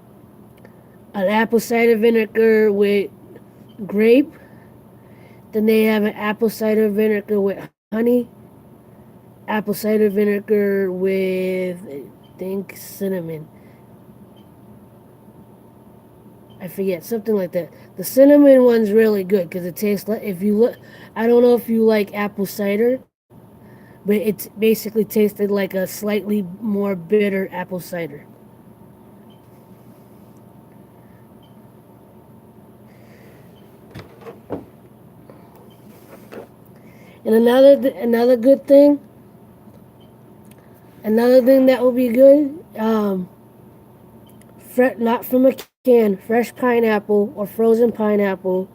apple cider vinegar with grape. Then they have an apple cider vinegar with honey. Apple cider vinegar with, I think, cinnamon. I forget, something like that. The cinnamon one's really good because it tastes like, if you look, I don't know if you like apple cider, but it basically tasted like a slightly more bitter apple cider. And another thing that will be good, not from a can, fresh pineapple or frozen pineapple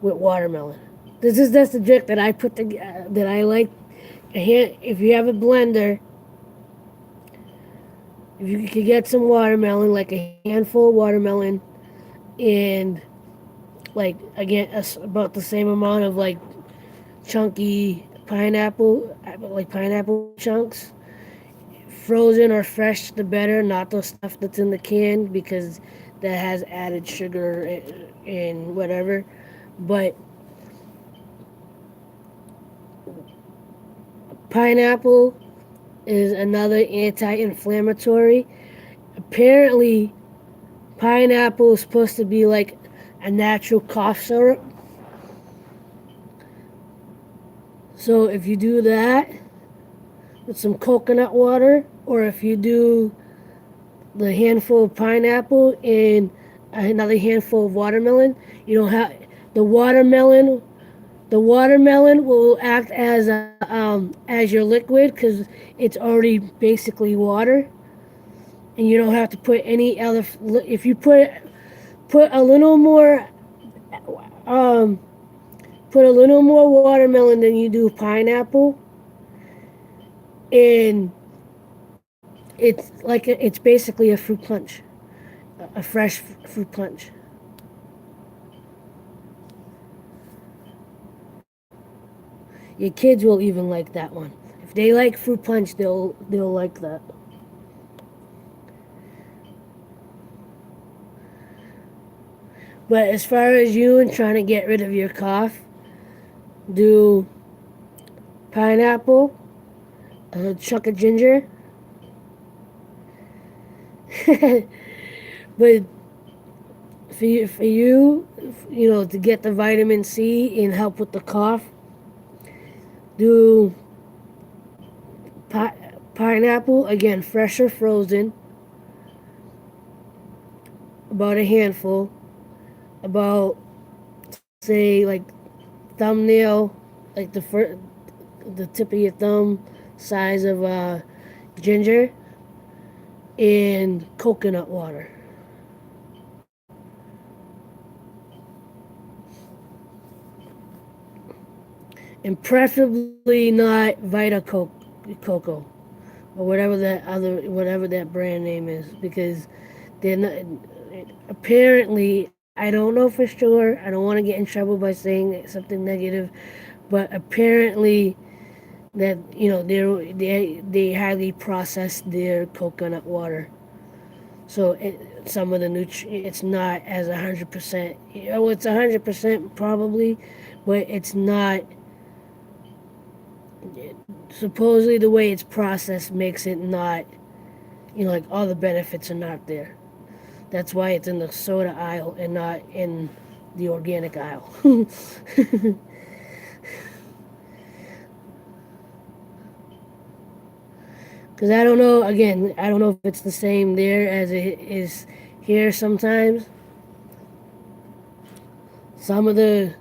with watermelon. That's the trick that I put together that I like. If you have a blender, if you could get some watermelon, like a handful of watermelon, and like again about the same amount of like chunky pineapple, like pineapple chunks, frozen or fresh, the better. Not the stuff that's in the can because that has added sugar and whatever. But pineapple is another anti-inflammatory. Apparently, pineapple is supposed to be like a natural cough syrup. So if you do that with some coconut water, or if you do the handful of pineapple and another handful of watermelon, you don't have the watermelon. The watermelon will act as your liquid because it's already basically water, and you don't have to put any other. If you put a little more um, put a little more watermelon than you do pineapple, and it's basically a fruit punch, a fresh fruit punch. Your kids will even like that one. If they like fruit punch, they'll like that. But as far as you and trying to get rid of your cough, do pineapple, a chunk of ginger. But for you, to get the vitamin C and help with the cough, do pi- pineapple again, fresh or frozen, about a handful, about say like thumbnail, like the tip of your thumb size of ginger, and coconut water. And preferably not Cocoa or whatever that brand name is, because they're not, apparently, I don't know for sure. I don't want to get in trouble by saying something negative, but apparently that they highly process their coconut water. So some of the it's not as 100%. It's 100% probably, but it's not. Supposedly, the way it's processed makes it not. Like all the benefits are not there. That's why it's in the soda aisle and not in the organic aisle. Because I don't know, again, I don't know if it's the same there as it is here sometimes. Some of the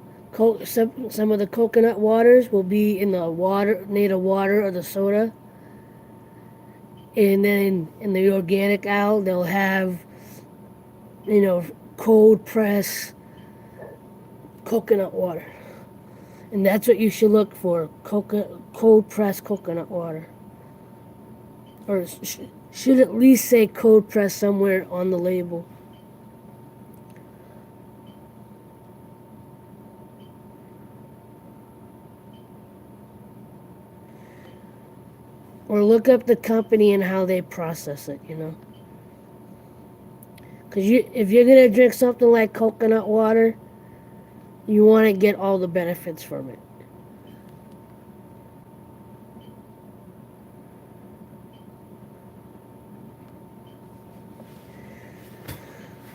some of the coconut waters will be in the native water or the soda. And then in the organic aisle, they'll have, you know, cold press coconut water. And that's what you should look for, cold pressed coconut water. Or should at least say cold press somewhere on the label. or look up the company and how they process it, you know. Because if you're going to drink something like coconut water, you want to get all the benefits from it.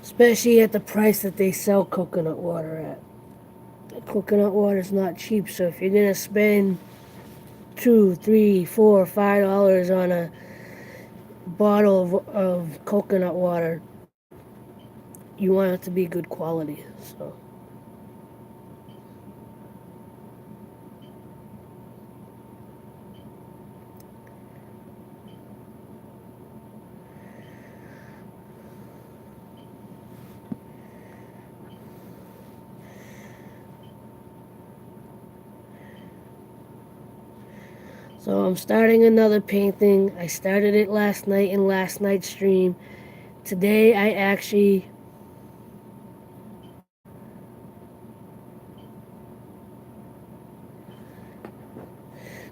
Especially at the price that they sell coconut water at. Coconut water is not cheap, so if you're going to spend $2, $3, $4, $5 on a bottle of coconut water, you want it to be good quality. So I'm starting another painting. I started it last night in last night's stream. Today I actually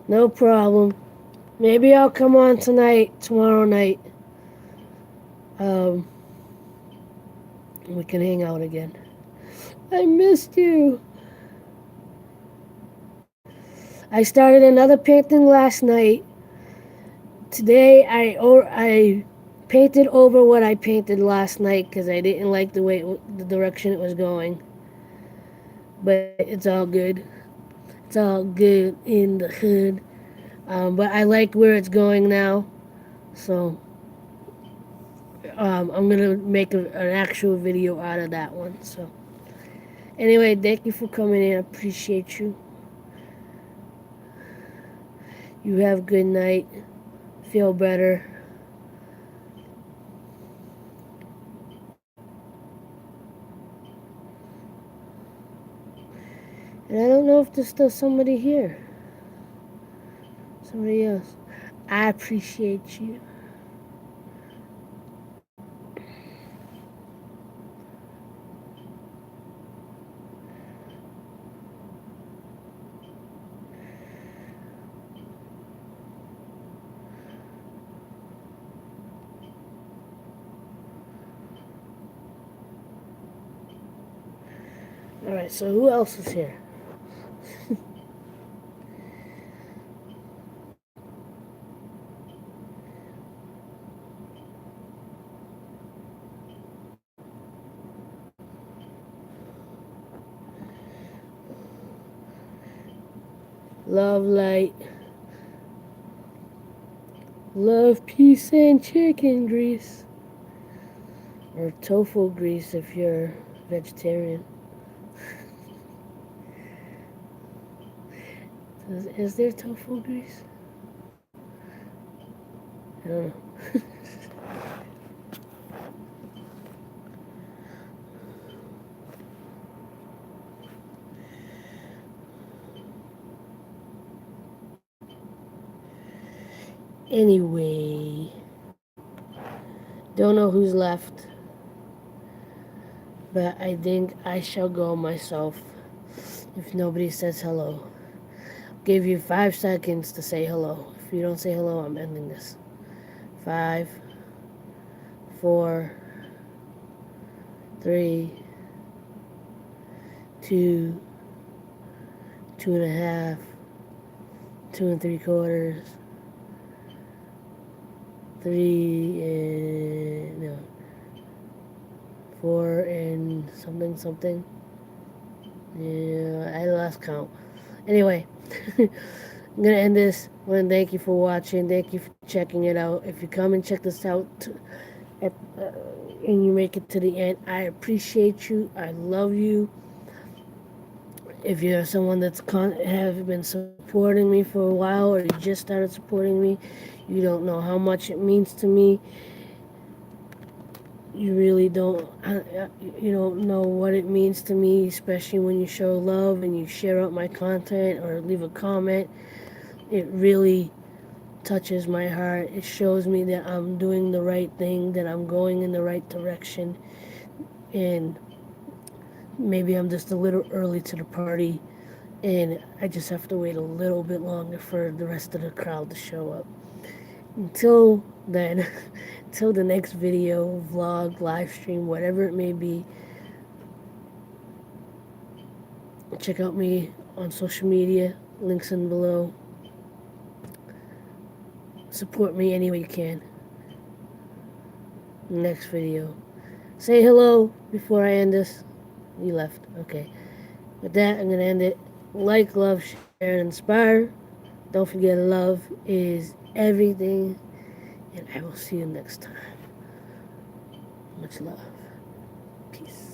no problem. Maybe I'll come on tonight, tomorrow night. Um, we can hang out again. I missed you. I started another painting last night. Today I painted over what I painted last night because I didn't like the way the direction it was going. But it's all good. It's all good in the hood. But I like where it's going now. So I'm gonna make an actual video out of that one. So anyway, thank you for coming in. I appreciate you. You have a good night. Feel better. And I don't know if there's still somebody here. Somebody else. I appreciate you. Alright, so who else is here? Love, light. Love, peace, and chicken grease. Or tofu grease if you're vegetarian. Is there tofu grease? I don't know. Anyway, don't know who's left, but I think I shall go myself if nobody says hello. Give you 5 seconds to say hello. If you don't say hello, I'm ending this. 5, 4, 3, 2, 2.5, 2 3/4, 3 and no, 4 and something. Yeah, I lost count. Anyway, I'm gonna end this. I want to thank you for watching. Thank you for checking it out. If you come and check this out at, and you make it to the end, I appreciate you. I love you. If you're someone that's have been supporting me for a while, or you just started supporting me, you don't know how much it means to me. You really don't. You don't know what it means to me, especially when you show love and you share out my content or leave a comment. It really touches my heart. It shows me that I'm doing the right thing, that I'm going in the right direction, and maybe I'm just a little early to the party, And I just have to wait a little bit longer for the rest of the crowd to show up. Until then, until the next video, vlog, live stream, whatever it may be, check out me on social media, links in below. Support me any way you can. Next video. Say hello before I end this. You left. Okay. With that, I'm going to end it. Like, love, share, and inspire. Don't forget, love is everything. And I will see you next time. Much love. Peace.